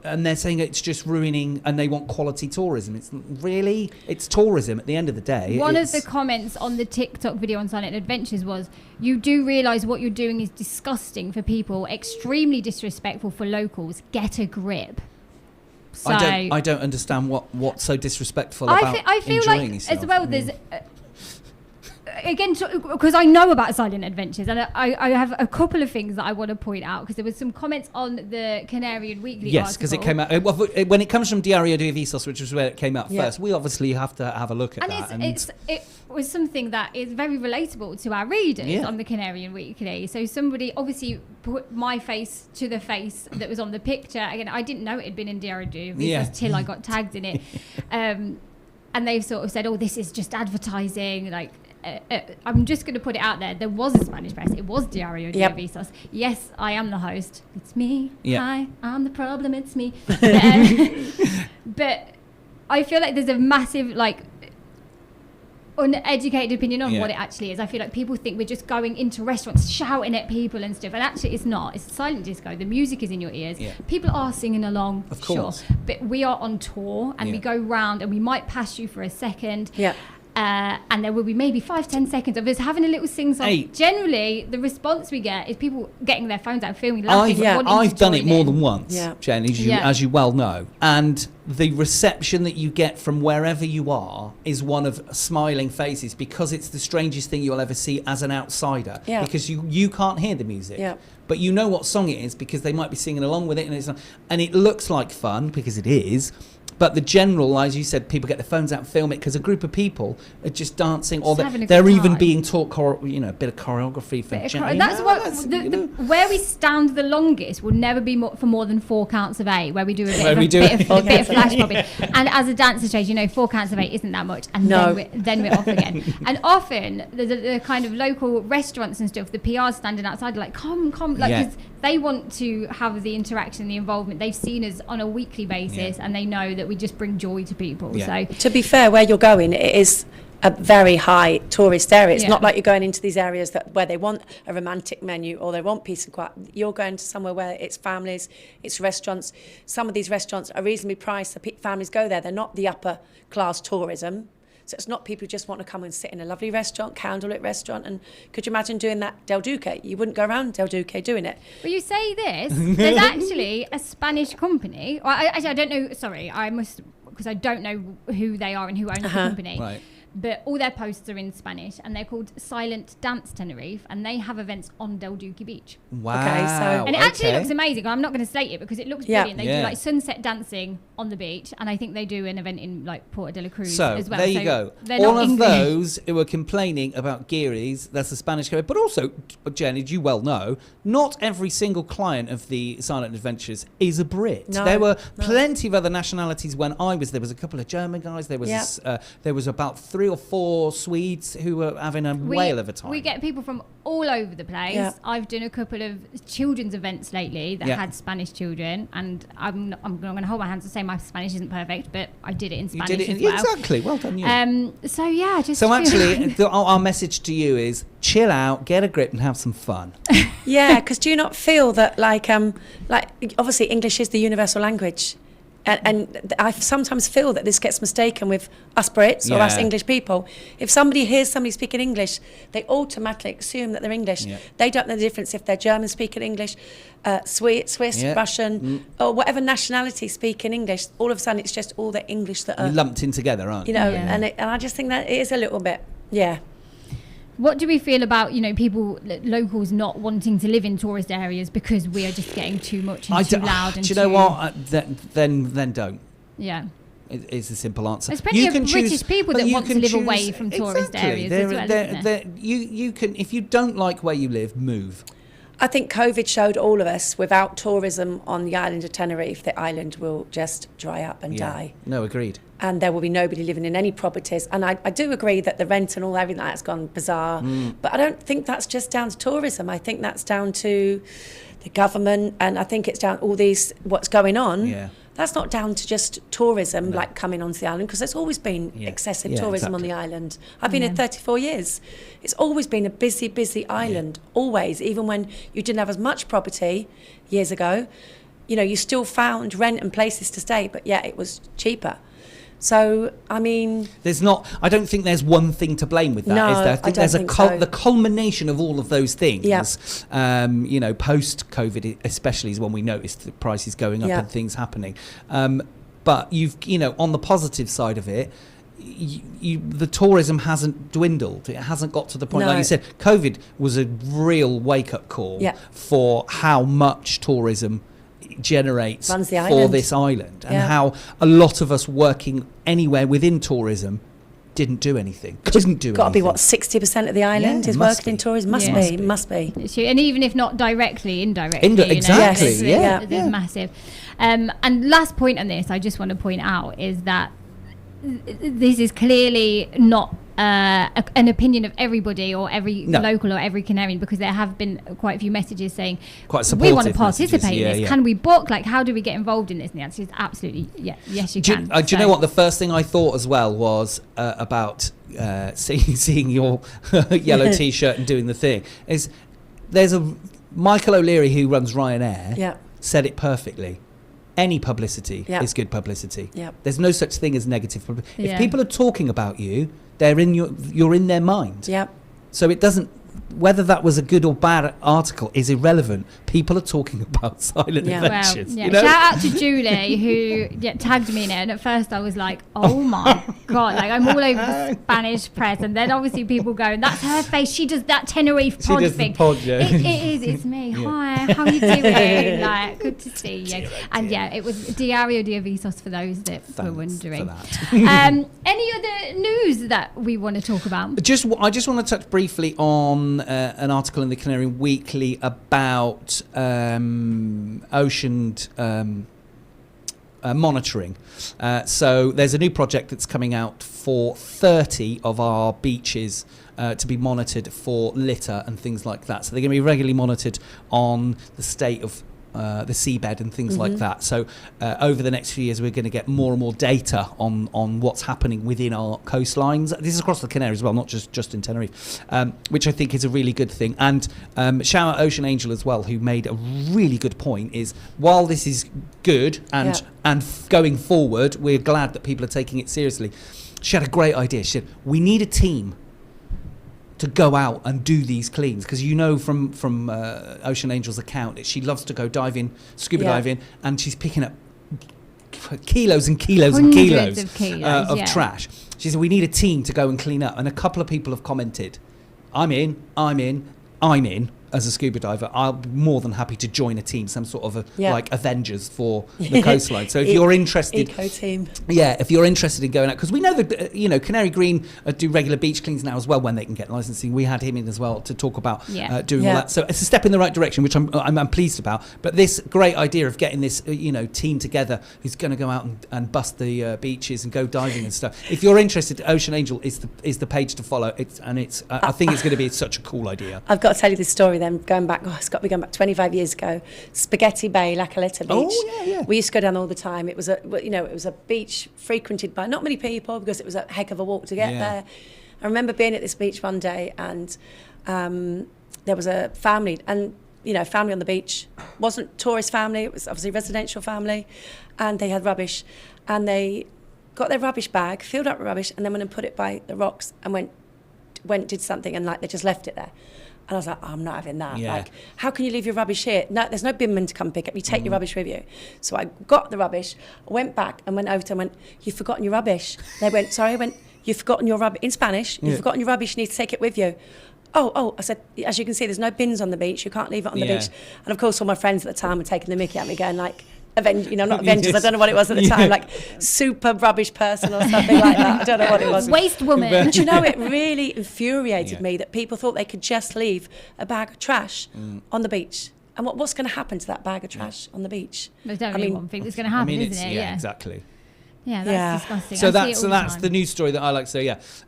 B: they're saying it's just ruining, and they want quality tourism. It's tourism at the end of the day.
A: One of the comments on the TikTok video on Silent Adventures was, "You do realise what you're doing is disgusting for people, extremely disrespectful for locals. Get a grip." So
B: I don't understand what's so disrespectful about
A: I feel
B: enjoying
A: like
B: yourself.
A: as well there's again, because I know about Silent Adventures, and I have a couple of things that I want to point out, because there was some comments on the Canarian Weekly
B: yes, because it came out when it comes from Diario de Avisos, which was where it came out first. We obviously have to have a look at that.
A: It was something that is very relatable to our readers on the Canarian Weekly. So somebody obviously put my face to the face that was on the picture. Again, I didn't know it had been in Diario de Avisos till I got tagged in it. And they've sort of said, "Oh, this is just advertising." Like, I'm just going to put it out there. There was a Spanish press. It was Diario de Avisos. Yes, I am the host. It's me. Hi, I'm the problem. It's me. But I feel like there's a massive, uneducated opinion on what it actually is. I feel like people think we're just going into restaurants shouting at people and stuff, and actually it's not. It's a silent disco. The music is in your ears. People are singing along,
B: of course,
A: sure, but we are on tour, and we go round, and we might pass you for a second. And there will be maybe 5-10 seconds of us having a little sing-song. Generally, the response we get is people getting their phones out, filming, laughing.
B: I've done it more than once, Jen, as you well know. And the reception that you get from wherever you are is one of smiling faces, because it's the strangest thing you'll ever see as an outsider. Because you can't hear the music. But you know what song it is, because they might be singing along with it, and it looks like fun, because it is. But the general, as you said, people get their phones out and film it, because a group of people are just dancing, or they're even being taught, a bit of choreography for.
A: That's where we stand the longest will never be for more than 4 counts of 8, where we do a bit of flash mobbing. And as a dancer stage, 4 counts of 8 isn't that much, and then we're off again. And often the kind of local restaurants and stuff, the PR standing outside are like, come, because they want to have the interaction, the involvement. They've seen us on a weekly basis, and they know that we just bring joy to people. So
C: to be fair, where you're going, it is a very high tourist area. It's not like you're going into these areas where they want a romantic menu or they want peace and quiet. You're going to somewhere where it's families, it's restaurants. Some of these restaurants are reasonably priced, so families go there. They're not the upper class tourism. So it's not people who just want to come and sit in a lovely restaurant, candlelit restaurant. And could you imagine doing that Del Duque? You wouldn't go around Del Duque doing it.
A: Well, you say this, there's actually a Spanish company. Well, I don't know, sorry, I must, because I don't know who they are and who owns the company.
B: Right.
A: But all their posts are in Spanish, and they're called Silent Dance Tenerife, and they have events on Del Duque Beach.
B: Wow.
C: Okay,
A: and it actually looks amazing. I'm not going to state it because it looks brilliant. They do sunset dancing on the beach, and I think they do an event in Porto de la Cruz as well.
B: There you go. All of those who are complaining about Geary's, that's the Spanish company, but also, Jen, as you well know, not every single client of the Silent Adventures is a Brit. There were plenty of other nationalities when I was there. Was a couple of German guys. There was about 3 or 4 Swedes who were having a whale of a time.
A: We get people from all over the place. I've done a couple of children's events lately that had Spanish children, and I'm going to hold my hands and say my Spanish isn't perfect, but I did it in Spanish as well.
B: Exactly, well done you.
A: So
B: actually, our message to you is chill out, get a grip, and have some fun.
C: Because do you not feel that obviously English is the universal language? And I sometimes feel that this gets mistaken with us Brits or us English people. If somebody hears somebody speaking English, they automatically assume that they're English. They don't know the difference if they're German speaking English, Swiss, Russian, or whatever nationality speaking English. All of a sudden, it's just all the English that are
B: lumped in together, aren't you?
C: And I just think that it is a little bit,
A: What do we feel about, people, locals not wanting to live in tourist areas because we are just getting too much and too loud? And
B: do you know what? Then don't.
A: Yeah.
B: It's a simple answer.
A: There's plenty of British people that want to live away from tourist areas as well, isn't there?
B: You can, if you don't like where you live, move.
C: I think COVID showed all of us, without tourism on the island of Tenerife, the island will just dry up and die.
B: No, agreed.
C: And there will be nobody living in any properties. And I do agree that the rent and everything like that's gone bizarre. But I don't think that's just down to tourism. I think that's down to the government, and I think it's down all these what's going on. that's not down to just tourism like coming onto the island, because there's always been excessive tourism on the island. I've been here 34 years. It's always been a busy island, always. Even when you didn't have as much property years ago, you know, you still found rent and places to stay, but it was cheaper. So, I mean...
B: I don't think there's one thing to blame with that, is there? I think there's the culmination of all of those things. You know, post-COVID especially is when we noticed the prices going up and things happening. But you know, on the positive side of it, the tourism hasn't dwindled. It hasn't got to the point, like you said, COVID was a real wake-up call for how much tourism generates for this island, and how a lot of us working anywhere within tourism didn't do anything. Couldn't do anything. Got to
C: be what, 60% of the island is working in tourism. Must be.
A: And even if not directly, indirectly.
B: Exactly.
A: There's massive. And last point on this, I just want to point out is that this is clearly not an opinion of everybody or every local or every Canarian, because there have been quite a few messages saying we want to participate in this. Can we book? Like, how do we get involved in this? And the answer is absolutely yes, you can.
B: Do you know what the first thing I thought as well was about seeing your yellow T-shirt and doing the thing is there's a Michael O'Leary who runs Ryanair said it perfectly. Any publicity is good publicity. There's no such thing as negative publicity. If people are talking about you, you're in their mind. So it doesn't, whether that was a good or bad article is irrelevant. People are talking about silent adventures.
A: You know? Shout out to Julie who tagged me in it, and at first I was like, oh my God, like I'm all over the Spanish press, and then obviously people go, that's her face, she does that Tenerife Pod thing. It's me. Hi, how are you doing? Like, good to see you. And it was Diario de Avisos for those that were wondering. Any other news that we want to talk about?
B: I just want to touch briefly on an article in the Canarian Weekly about ocean monitoring. So there's a new project that's coming out for 30 of our beaches to be monitored for litter and things like that. So they're going to be regularly monitored on the state of the seabed and things like that. So over the next few years, we're going to get more and more data on what's happening within our coastlines. This is across the Canary as well, not just in Tenerife, which I think is a really good thing. And shout out Ocean Angel as well, who made a really good point, is while this is good and going forward, we're glad that people are taking it seriously. She had a great idea. She said, we need a team to go out and do these cleans, because you know from Ocean Angel's account, she loves to go diving, scuba diving, and she's picking up kilos and kilos and kilos of trash. She said we need a team to go and clean up, and a couple of people have commented, I'm in as a scuba diver. I'll be more than happy to join a team, some sort of like Avengers for the coastline. So if you're interested,
C: eco team.
B: If you're interested in going out, because we know that Canary Green do regular beach cleans now as well when they can get licensing. We had him in as well to talk about doing all that. So it's a step in the right direction, which I'm pleased about. But this great idea of getting this team together who's going to go out and bust the beaches and go diving and stuff. If you're interested, Ocean Angel is the page to follow. I think it's going to be such a cool idea.
C: I've got to tell you this story. Then going back, it's got to be going back 25 years ago. Spaghetti Bay, La Caleta Beach.
B: Oh yeah.
C: We used to go down all the time. It was a beach frequented by not many people, because it was a heck of a walk to get there. I remember being at this beach one day, and there was a family, and family on the beach. Wasn't tourist family, it was obviously residential family, and they had rubbish, and they got their rubbish bag, filled up with rubbish, and then went and put it by the rocks and did something, and like they just left it there. And I was like, I'm not having that. Like, how can you leave your rubbish here? No, there's no binman to come pick up. You take your rubbish with you. So I got the rubbish, went back and went over to them and went, you've forgotten your rubbish. They went, sorry. I went, you've forgotten your rubbish. In Spanish, you've forgotten your rubbish. You need to take it with you. Oh, I said, as you can see, there's no bins on the beach. You can't leave it on the beach. And of course, all my friends at the time were taking the mickey at me, going like, not Avengers, I don't know what it was at the time, like super rubbish person or something like that. I don't know what it was.
A: Waste woman.
C: And it really infuriated me that people thought they could just leave a bag of trash on the beach. And what's going to happen to that bag of trash on the beach?
A: There's only one thing that's going to happen, isn't it?
B: Yeah, exactly.
A: Yeah, that's disgusting.
B: So
A: I
B: that's the news story that I like. So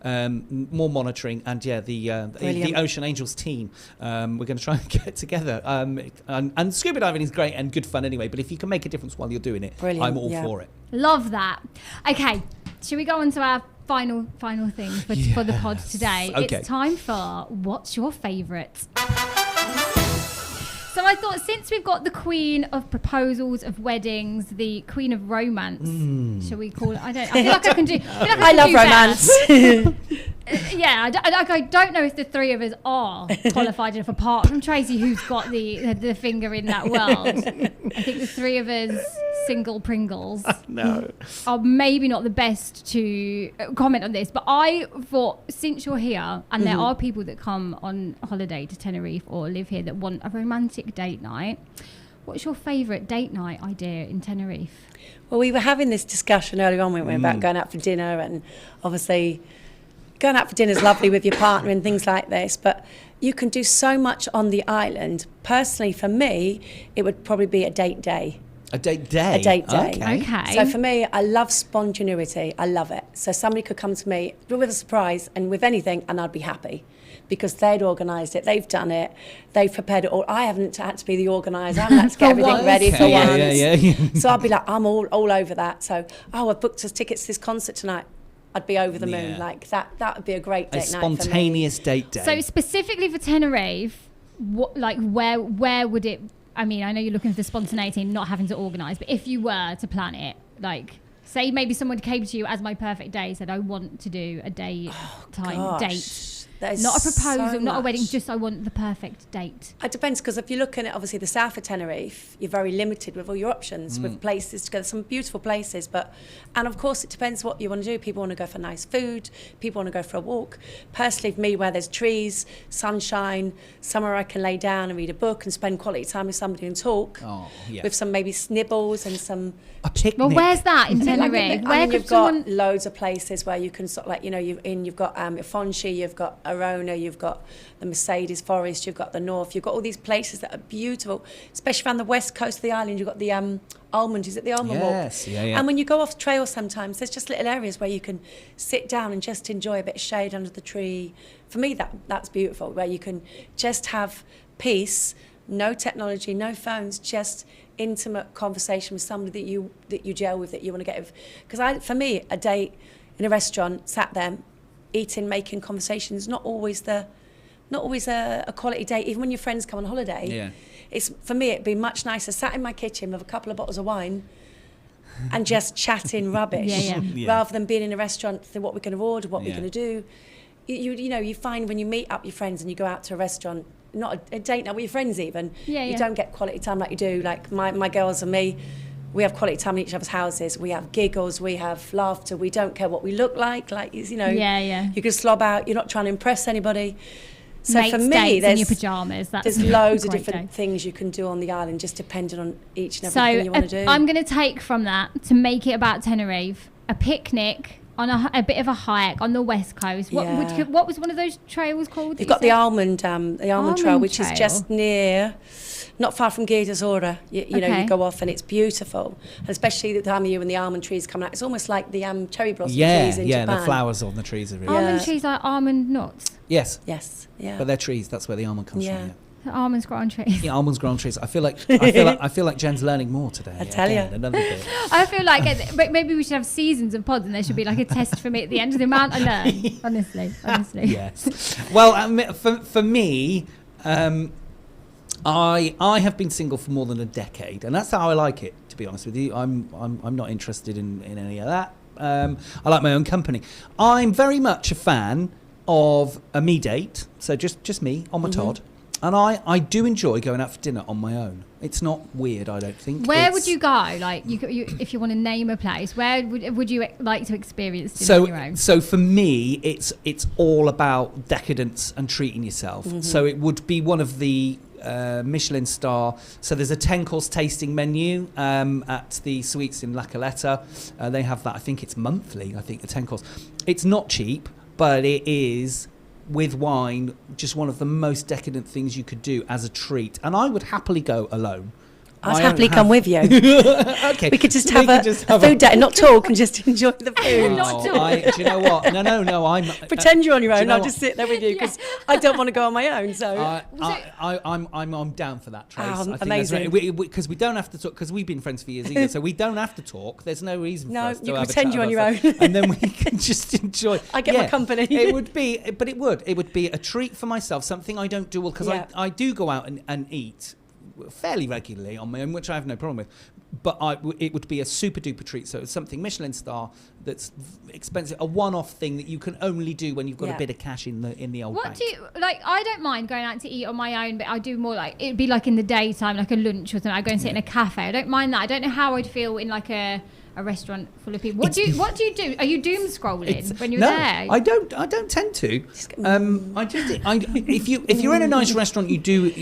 B: more monitoring, and the Ocean Angels team. We're going to try and get together. And scuba diving is great and good fun anyway. But if you can make a difference while you're doing it,
C: brilliant.
B: I'm all for it.
A: Love that. Okay, should we go on to our final thing for the pod today?
B: Okay.
A: It's time for What's Your Favourite? So I thought, since we've got the queen of proposals, of weddings, the queen of romance, shall we call it? I feel like I can do. I
C: love romance.
A: I don't know if the three of us are qualified enough, apart from Tracey, who's got the finger in that world. I think the three of us, single Pringles, are maybe not the best to comment on this. But I thought, since you're here, and there are people that come on holiday to Tenerife or live here that want a romantic date night, what's your favourite date night idea in Tenerife?
C: Well, we were having this discussion earlier on, about going out for dinner, and obviously going out for dinner is lovely with your partner and things like this, but you can do so much on the island. Personally, for me, it would probably be a date day.
B: A date day?
C: A date day.
A: Okay.
C: So for me, I love spontaneity. I love it. So somebody could come to me with a surprise and with anything, and I'd be happy because they'd organised it, they've done it, they've prepared it all. I haven't had to be the organiser. I haven't had to get everything ready for once.
B: Yeah.
C: So I'd be like, I'm all over that. So, I've booked us tickets to this concert tonight. I'd be over the moon. Like that would be a great date night for me. A
B: spontaneous date day.
A: So specifically for Tenerife, where would it? I mean, I know you're looking for spontaneity and not having to organise, but if you were to plan it, like, say maybe someone came to you as my perfect day, said, I want to do a date. Not a proposal, not a wedding, just I want the perfect date.
C: It depends, because if you're looking at obviously the south of Tenerife, you're very limited with all your options, with places to go. There's some beautiful places, and of course it depends what you want to do. People want to go for nice food, people want to go for a walk. Personally, for me, where there's trees, sunshine, somewhere I can lay down and read a book and spend quality time with somebody and talk, with some maybe snibbles and some...
B: A picnic.
A: Well, where's that in Tenerife?
C: You've got loads of places where you can sort of like, you've got Fonchi, you've got Arona, you've got the Mercedes Forest, you've got the North, you've got all these places that are beautiful, especially around the west coast of the island. You've got the Almond, is it the Almond Walk?
B: Yes, yeah.
C: And when you go off trail sometimes, there's just little areas where you can sit down and just enjoy a bit of shade under the tree. For me, that's beautiful, where you can just have peace, no technology, no phones, just intimate conversation with somebody that you gel with, that you want to get with. Because for me, a date in a restaurant, sat there, eating, making conversations, not always a quality date. Even when your friends come on holiday, for me it'd be much nicer sat in my kitchen with a couple of bottles of wine and just chatting rubbish, rather than being in a restaurant, what we're going to order, what we're going to do. You find when you meet up your friends and you go out to a restaurant, not a date night with your friends even, you don't get quality time like you do. Like my girls and me, we have quality time in each other's houses. We have giggles, we have laughter. We don't care what we look like. You can slob out. You're not trying to impress anybody. So
A: Mates,
C: for me,
A: there's in your pajamas.
C: There's loads of different things you can do on the island, just depending on each and everything you want to do.
A: I'm going to take from that, to make it about Tenerife, a picnic on a bit of a hike on the west coast. What was one of those trails called?
C: You've got the Almond Trail, which is just near, not far from Guia d'Azora. You know, you go off and it's beautiful, and especially the time of year when the almond trees come out. It's almost like the cherry blossom trees in Japan.
B: The flowers on the trees are really
A: almond trees, like almond nuts.
B: Yes,
C: yeah.
B: But they're trees. That's where the almond comes from. Yeah.
A: The almonds grow on trees.
B: Yeah, almonds grow on trees. I feel like Jen's learning more today.
C: I tell you,
B: another bit.
A: I feel like maybe we should have seasons of pods, and there should be like a test for me at the end of the amount I learn. Honestly.
B: Yes. Well, for me, I have been single for more than a decade, and that's how I like it. To be honest with you, I'm not interested in any of that. I like my own company. I'm very much a fan of a me date, so just me on my Todd. And I do enjoy going out for dinner on my own. It's not weird, I don't think.
A: Where would you go? Like, if you want to name a place, where would you like to experience dinner on your own?
B: So for me, it's all about decadence and treating yourself. So it would be one of the Michelin star. So there's a 10-course tasting menu at the Suites in La Caleta. They have that. I think it's monthly. I think the 10-course. It's not cheap, but it is, with wine, just one of the most decadent things you could do as a treat. And I would happily go alone
C: I'd happily come with you.
B: Okay.
C: We could just have a food date and not talk and just enjoy the food.
B: Do you know what? No. I'm
C: pretend you're on your own. I'll just sit there with you because I don't want to go on my own. So
B: I'm down for that, Trace. I think
C: amazing.
B: Because we don't have to talk, because we've been friends for years either, so we don't have to talk. There's no reason for us to have a chat. No, you can pretend you're on your own, and then we can just enjoy.
C: I get my company.
B: It would be a treat for myself. Something I don't do because I do go out and eat fairly regularly on my own, which I have no problem with, but it would be a super duper treat. So it's something Michelin star that's expensive, a one-off thing that you can only do when you've got a bit of cash in the old bank.
A: What do you like? I don't mind going out to eat on my own, but I do more like it'd be like in the daytime, like a lunch or something. I go and sit in a cafe. I don't mind that. I don't know how I'd feel in like a restaurant full of people. What do you do? Are you doom scrolling when you're there?
B: I don't tend to. If you're in a nice restaurant, you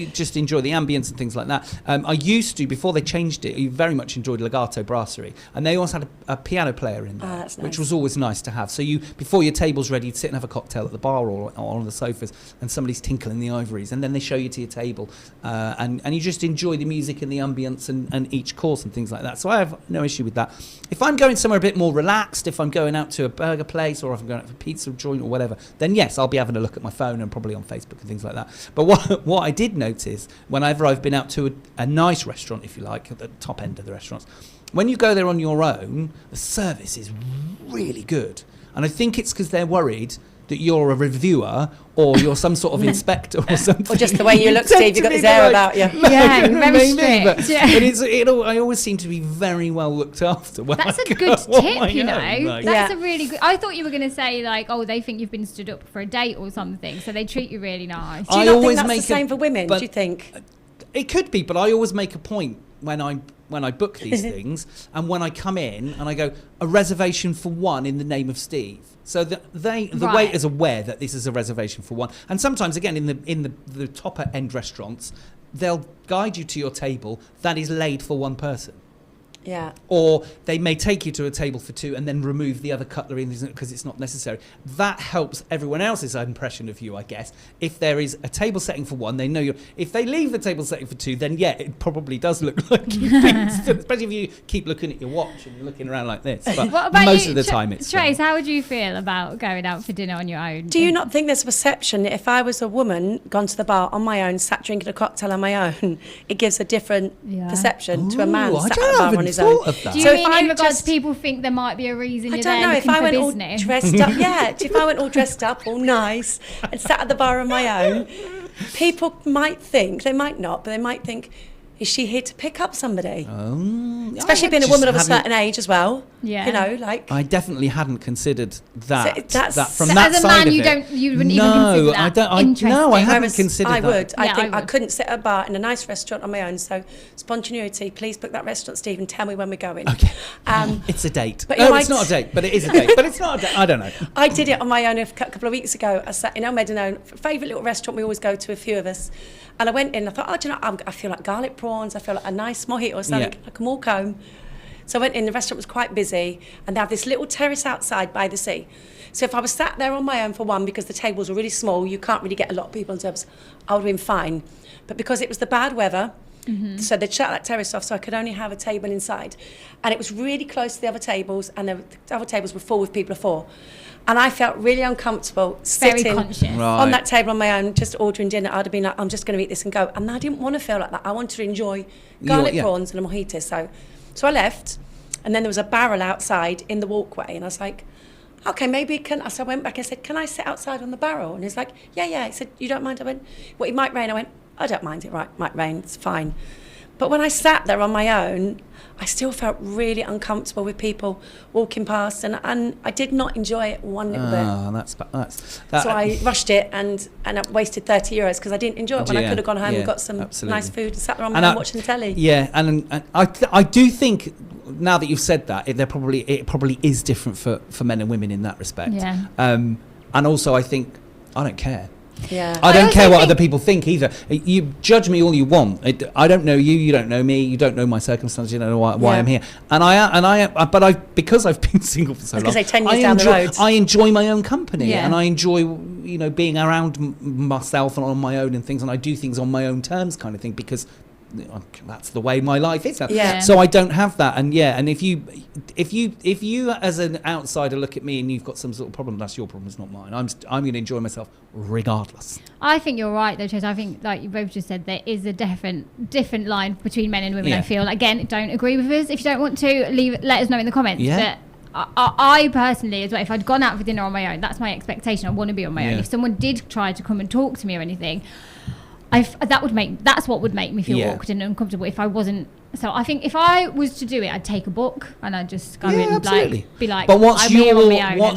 B: just enjoy the ambience and things like that. I used to, before they changed it, you very much enjoyed Legato Brasserie, and they also had a piano player in there, which was always nice to have. So you, before your table's ready, you'd sit and have a cocktail at the bar or on the sofas, and somebody's tinkling the ivories, and then they show you to your table, and you just enjoy the music and the ambience and each course and things like that. So I have no issue with that. If I'm going somewhere a bit more relaxed, if I'm going out to a burger place or if I'm going out for a pizza joint or whatever, then yes, I'll be having a look at my phone and probably on Facebook and things like that. But what I did notice whenever I've been out to a nice restaurant, if you like, at the top end of the restaurants, when you go there on your own, the service is really good. And I think it's because they're worried that you're a reviewer or you're some sort of inspector or something.
C: Or just the way you look, Steve, you've got this air about you.
A: Yeah, very strict.
B: But I always seem to be very well looked after.
A: That's a good tip, you know. That's a really good... I thought you were going to say, like, oh, they think you've been stood up for a date or something, so they treat you really nice.
C: Do you not think that's the same for women, do you think?
B: It could be, but I always make a point when I book these things and when I come in and I go, a reservation for one in the name of Steve. So the waiter is aware that this is a reservation for one. And sometimes, again, in the topper end restaurants, they'll guide you to your table that is laid for one person.
C: Yeah.
B: Or they may take you to a table for two and then remove the other cutlery because it's not necessary. That helps everyone else's impression of you, I guess. If there is a table setting for one, they know you're... If they leave the table setting for two, then yeah, it probably does look like you've been stood, especially if you keep looking at your watch and you're looking around like this. But
A: what about
B: most of the time it's...
A: Trace, how would you feel about going out for dinner on your own?
C: Do you not think there's a perception that if I was a woman, gone to the bar on my own, sat drinking a cocktail on my own, it gives a different perception to a man sat at the bar on his own?
B: Do you
A: so mean in regards people think there might be a reason you're there looking for business?
C: All dressed up, if I went all dressed up, all nice, and sat at the bar on my own, people might think, they might not, but they might think, is she here to pick up somebody? Especially being a woman of a certain age as well. Yeah. You know, like... I
B: definitely hadn't considered that.
A: So
B: from that
A: as a
B: side
A: man,
B: of
A: you
B: it.
A: you wouldn't even consider that
B: No, I haven't considered
C: I
B: that.
C: would. I think I couldn't sit at a bar in a nice restaurant on my own. So spontaneity, please book that restaurant, Steve, and tell me when we're going.
B: Okay. It's a date. It's not a date, but it is a date. But it's not a date. I don't know.
C: I did it on my own a couple of weeks ago. I sat in Elmedano, favourite little restaurant we always go to, a few of us. And I went in, I thought, do you know, I feel like garlic prawns, I feel like a nice mojito or something, I can walk home. So I went in, the restaurant was quite busy, and they have this little terrace outside by the sea. So if I was sat there on my own for one, because the tables were really small, you can't really get a lot of people on tables, I would have been fine. But because it was the bad weather, so they'd shut that terrace off, so I could only have a table inside. And it was really close to the other tables, and the other tables were full with people of four. And I felt really uncomfortable sitting on that table on my own, just ordering dinner. I'd have been like, I'm just going to eat this and go. And I didn't want to feel like that. I wanted to enjoy garlic prawns and a mojito. So I left, and then there was a barrel outside in the walkway, and I was like, okay, maybe can. So I went back and said, can I sit outside on the barrel? And he's like, yeah. He said, you don't mind? I went, well, it might rain. I went, I don't mind it, might rain, it's fine. But when I sat there on my own, I still felt really uncomfortable with people walking past, and I did not enjoy it one little bit. So I rushed it, and I wasted €30 because I didn't enjoy it when I could have gone home and got some nice food and sat there on my own watching the telly.
B: Yeah, and I do think, now that you've said that, it probably is different for men and women in that respect.
A: Yeah.
B: And also I think, I don't care.
C: Yeah.
B: I don't care what other people think either. You judge me all you want. I don't know you. You don't know me. You don't know my circumstances. You don't know why I'm here. But because I've been single for so long,
C: 10 years down the road,
B: I enjoy my own company, and I enjoy being around myself and on my own and things, and I do things on my own terms, kind of thing, because that's the way my life is now.
C: Yeah.
B: So I don't have that. And if you as an outsider look at me and you've got some sort of problem, that's your problem, it's not mine. I'm going to enjoy myself regardless.
A: I think you're right though, Trace. I think, like you both just said, there is a different line between men and women. I feel, again, don't agree with us. If you don't want to, let us know in the comments.
B: Yeah.
A: But I personally as well, if I'd gone out for dinner on my own, that's my expectation. I want to be on my own. If someone did try to come and talk to me or anything, that's what would make me feel awkward and uncomfortable if I wasn't. So I think if I was to do it, I'd take a book and I'd just go and be like,
B: but what's
A: your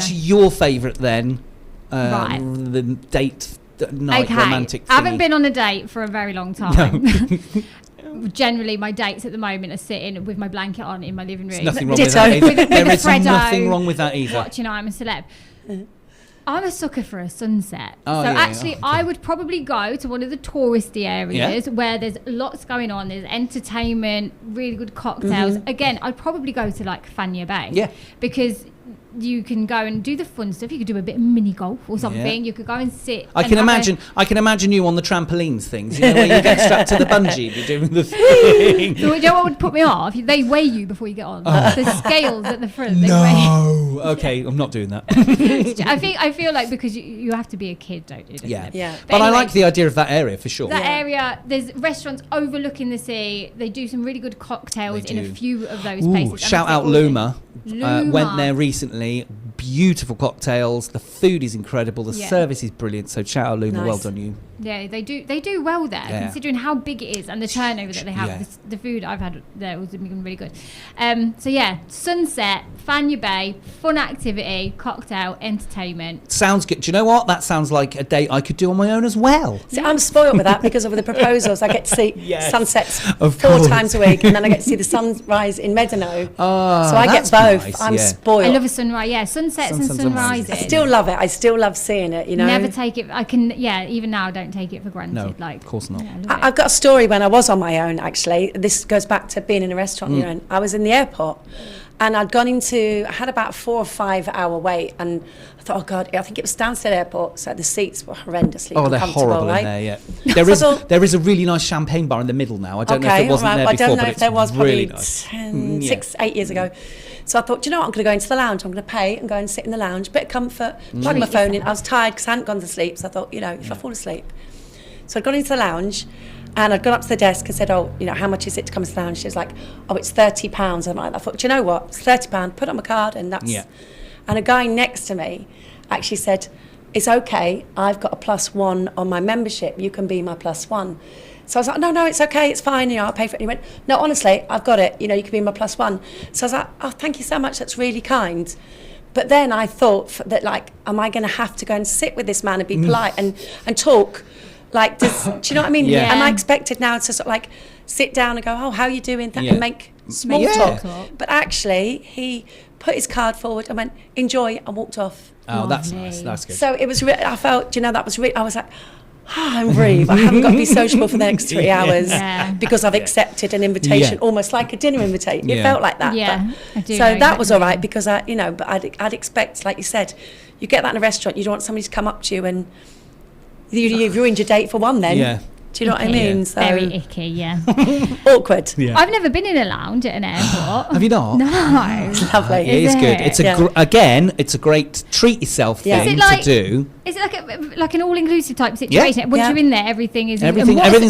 B: your favourite then? The date night romantic thing.
A: I haven't been on a date for a very long time. No. Generally, my dates at the moment are sitting with my blanket on in my living room.
B: There's nothing wrong with that either. There is nothing wrong with that either.
A: Watching I'm a Celeb. I'm a sucker for a sunset. I would probably go to one of the touristy areas where there's lots going on. There's entertainment, really good cocktails. Again, I'd probably go to like Fanya Bay. Yeah. Because you can go and do the fun stuff. You could do a bit of mini golf or something. You could go and sit. I can
B: imagine you on the trampolines things. You know, where you get strapped to the bungee, you're doing the thing.
A: So you know what would put me off? They weigh you before you get on. The scales at the front.
B: Okay, I'm not doing that.
A: I feel like because you have to be a kid, don't you?
C: Yeah.
B: But anyway, I like the idea of that area for sure.
A: That area, there's restaurants overlooking the sea. They do some really good cocktails in a few of those places.
B: Shout out Luma. Went there recently. Beautiful cocktails. The food is incredible. The service is brilliant. So shout out Luma. Nice. Well done you.
A: Yeah, they do well there, considering how big it is and the turnover that they have. Yeah. The food I've had there was really good. Sunset, Fanya Bay, fun activity, cocktail, entertainment.
B: Sounds good. Do you know what? That sounds like a date I could do on my own as well.
C: See, I'm spoiled with that because of the proposals. I get to see sunsets 4 times a week, and then I get to see the sunrise in Meadow. So I get both. Nice, I'm spoiled.
A: I love a sunrise. Yeah, sunsets and sunrises.
C: I still love it. I still love seeing it. You know,
A: never take it. I can. Yeah, even now I don't take it for granted.
B: No, of course not.
A: Yeah,
C: I've got a story when I was on my own. Actually, this goes back to being in a restaurant on your own. I was in the airport. And I had about a 4 or 5 hour wait, and I thought, oh God, I think it was Stansted Airport, so the seats were horrendously uncomfortable.
B: They're horrible in there, yeah. There is a really nice champagne bar in the middle now. I don't know if it wasn't there before, but it's really nice.
C: 6, 8 years ago. So I thought, do you know what, I'm going to go into the lounge, I'm going to pay and go and sit in the lounge, bit of comfort, plug my phone in. I was tired because I hadn't gone to sleep, so I thought, if I fall asleep. So I'd gone into the lounge, and I'd gone up to the desk and said, how much is it to come to the lounge? She was like, it's £30. And I thought, do you know what? It's £30, put it on my card, and that's... Yeah. And a guy next to me actually said, it's okay, I've got a +1 on my membership, you can be my +1. So I was like, no, it's okay, it's fine, I'll pay for it. And he went, no, honestly, I've got it, you can be my +1. So I was like, oh, thank you so much, that's really kind. But then I thought that, am I going to have to go and sit with this man and be polite and talk? Do you know what I mean?
B: Yeah.
C: Am I expected now to sort of sit down and go, how are you doing? And make small talk. But actually, he put his card forward and went, enjoy, and walked off.
B: Oh, that's nice. That's good.
C: So it was, I felt, that was really, I was like, I'm brave. I haven't got to be sociable for the next 3 hours because I've accepted an invitation, almost like a dinner invitation. It felt like that.
A: Yeah,
C: I do. So that was all right because but I'd expect, like you said, you get that in a restaurant, you don't want somebody to come up to you and you've ruined your date for one then. Yeah. Do you know what I mean?
A: Yeah. So very icky, yeah.
C: Awkward.
B: Yeah.
A: I've never been in a lounge at an airport.
B: Have you not?
A: No.
C: It's lovely.
B: It is good. It's it's a great treat yourself thing to do.
A: Is it like an all-inclusive type situation?
B: Yeah.
A: Once you're in there, everything's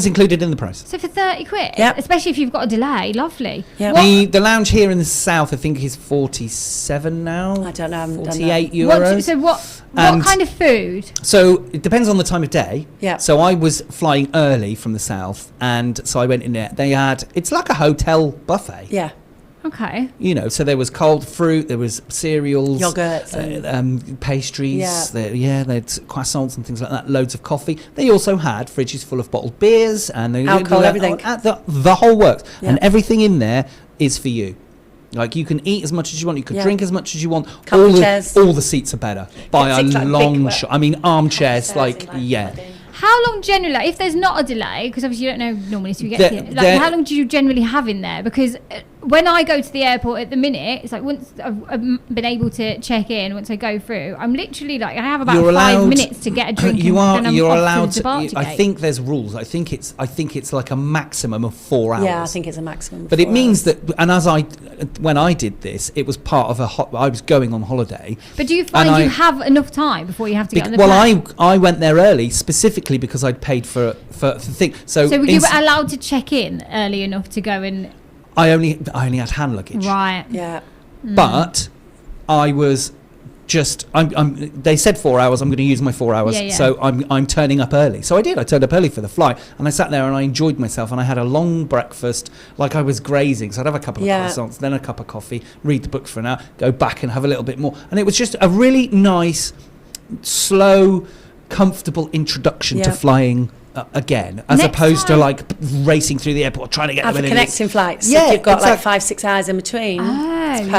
B: included in the price.
A: So for 30 quid, especially if you've got a delay, lovely.
C: Yep.
B: The lounge here in the south, I think, is 47 now.
C: I don't know. I haven't
B: 48 euros.
A: What kind of food?
B: So it depends on the time of day.
C: Yeah.
B: So I was flying early from the south, and so I went in there. It's like a hotel buffet.
C: Yeah.
A: Okay.
B: So there was cold fruit, there was cereals,
C: yogurts,
B: pastries. They had croissants and things like that. Loads of coffee. They also had fridges full of bottled beers and
C: alcohol, everything.
B: The whole works, and everything in there is for you. You can eat as much as you want, you can drink as much as you want. All the seats are better by a long shot. I mean, armchairs,
A: How long generally, if there's not a delay, because obviously you don't know normally, so you get how long do you generally have in there? Because when I go to the airport at the minute, it's like once I've been able to check in, once I go through, I'm literally like I have about 5 minutes to get a drink.
B: You're allowed
A: to.
B: I think there's rules. I think it's like a maximum of 4 hours.
C: Yeah, I think it's a maximum.
B: But it means that, and when I did this, it was part of I was going on holiday.
A: But do you find you have enough time before you have to get on the plane?
B: I went there early specifically because I'd paid for the thing. So
A: were you allowed to check in early enough to go and?
B: I only had hand luggage.
A: Right.
C: Yeah.
B: But I was just they said 4 hours. I'm going to use my 4 hours.
A: Yeah.
B: So I'm turning up early. So I did. I turned up early for the flight, and I sat there and I enjoyed myself. And I had a long breakfast, like I was grazing. So I'd have a couple of croissants, then a cup of coffee, read the books for an hour, go back and have a little bit more. And it was just a really nice, slow, comfortable introduction to flying. Again, as opposed to like racing through the airport trying to get
C: the connecting flights.
B: Yeah,
C: you've got like 5-6 hours in between.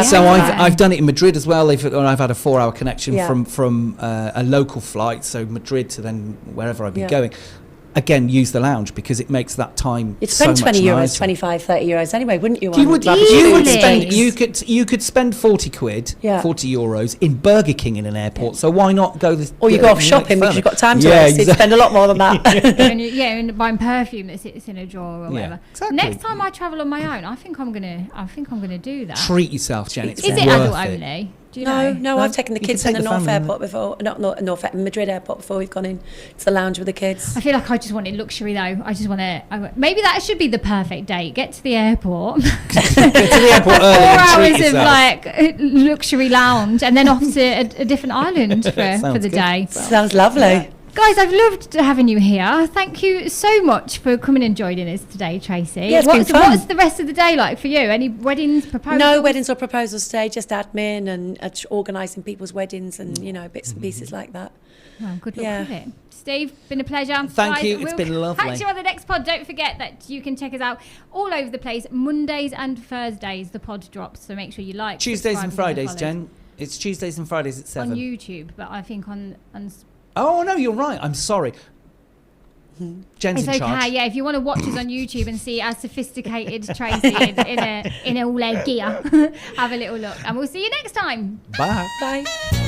B: So I've done it in Madrid as well. I've had a 4-hour connection from a local flight, so Madrid to then wherever I'd be going. Again, use the lounge because it makes that time.
C: You'd spend
B: so
C: 20
B: much
C: euros,
B: nicer.
C: 25, 30 euros anyway, wouldn't you?
B: You would spend. You could spend 40 quid, 40 euros in Burger King in an airport. So why not go this?
C: Or you go off shopping because you've got time to waste. You'd spend a lot more than that.
A: and buying perfume that sits in a drawer or whatever.
B: Exactly.
A: Next time I travel on my own, I think I'm gonna do that.
B: Treat yourself, Jen. It's
A: Is it adult only? Do you know?
C: No, I've taken the kids in the North Airport before. Not North, Madrid Airport before we've gone in to the lounge with the kids.
A: I feel like I just wanted luxury though. I just want to. Maybe that should be the perfect date. Get to the airport.
B: Get to the airport early.
A: 4 hours of like luxury lounge, and then off to a different island for the day.
C: Sounds lovely.
A: Yeah. Guys, I've loved having you here. Thank you so much for coming and joining us today, Tracey.
C: Yeah, it's been fun.
A: What's the rest of the day like for you? Any weddings, proposals?
C: No weddings or proposals today, just admin and organising people's weddings and, bits and pieces like that.
A: Well, good luck with it. Steve, been a pleasure.
B: Thank you. It's been lovely.
A: Catch you on the next pod. Don't forget that you can check us out all over the place. Mondays and Thursdays, the pod drops. So make sure you like.
B: Tuesdays and Fridays, Jen. It's Tuesdays and Fridays at 7.
A: On YouTube, but I think on
B: Oh, no, you're right. I'm sorry. Jen's in charge.
A: Yeah, if you want to watch us on YouTube and see our sophisticated Tracey in all their gear, have a little look. And we'll see you next time.
B: Bye.
C: Bye.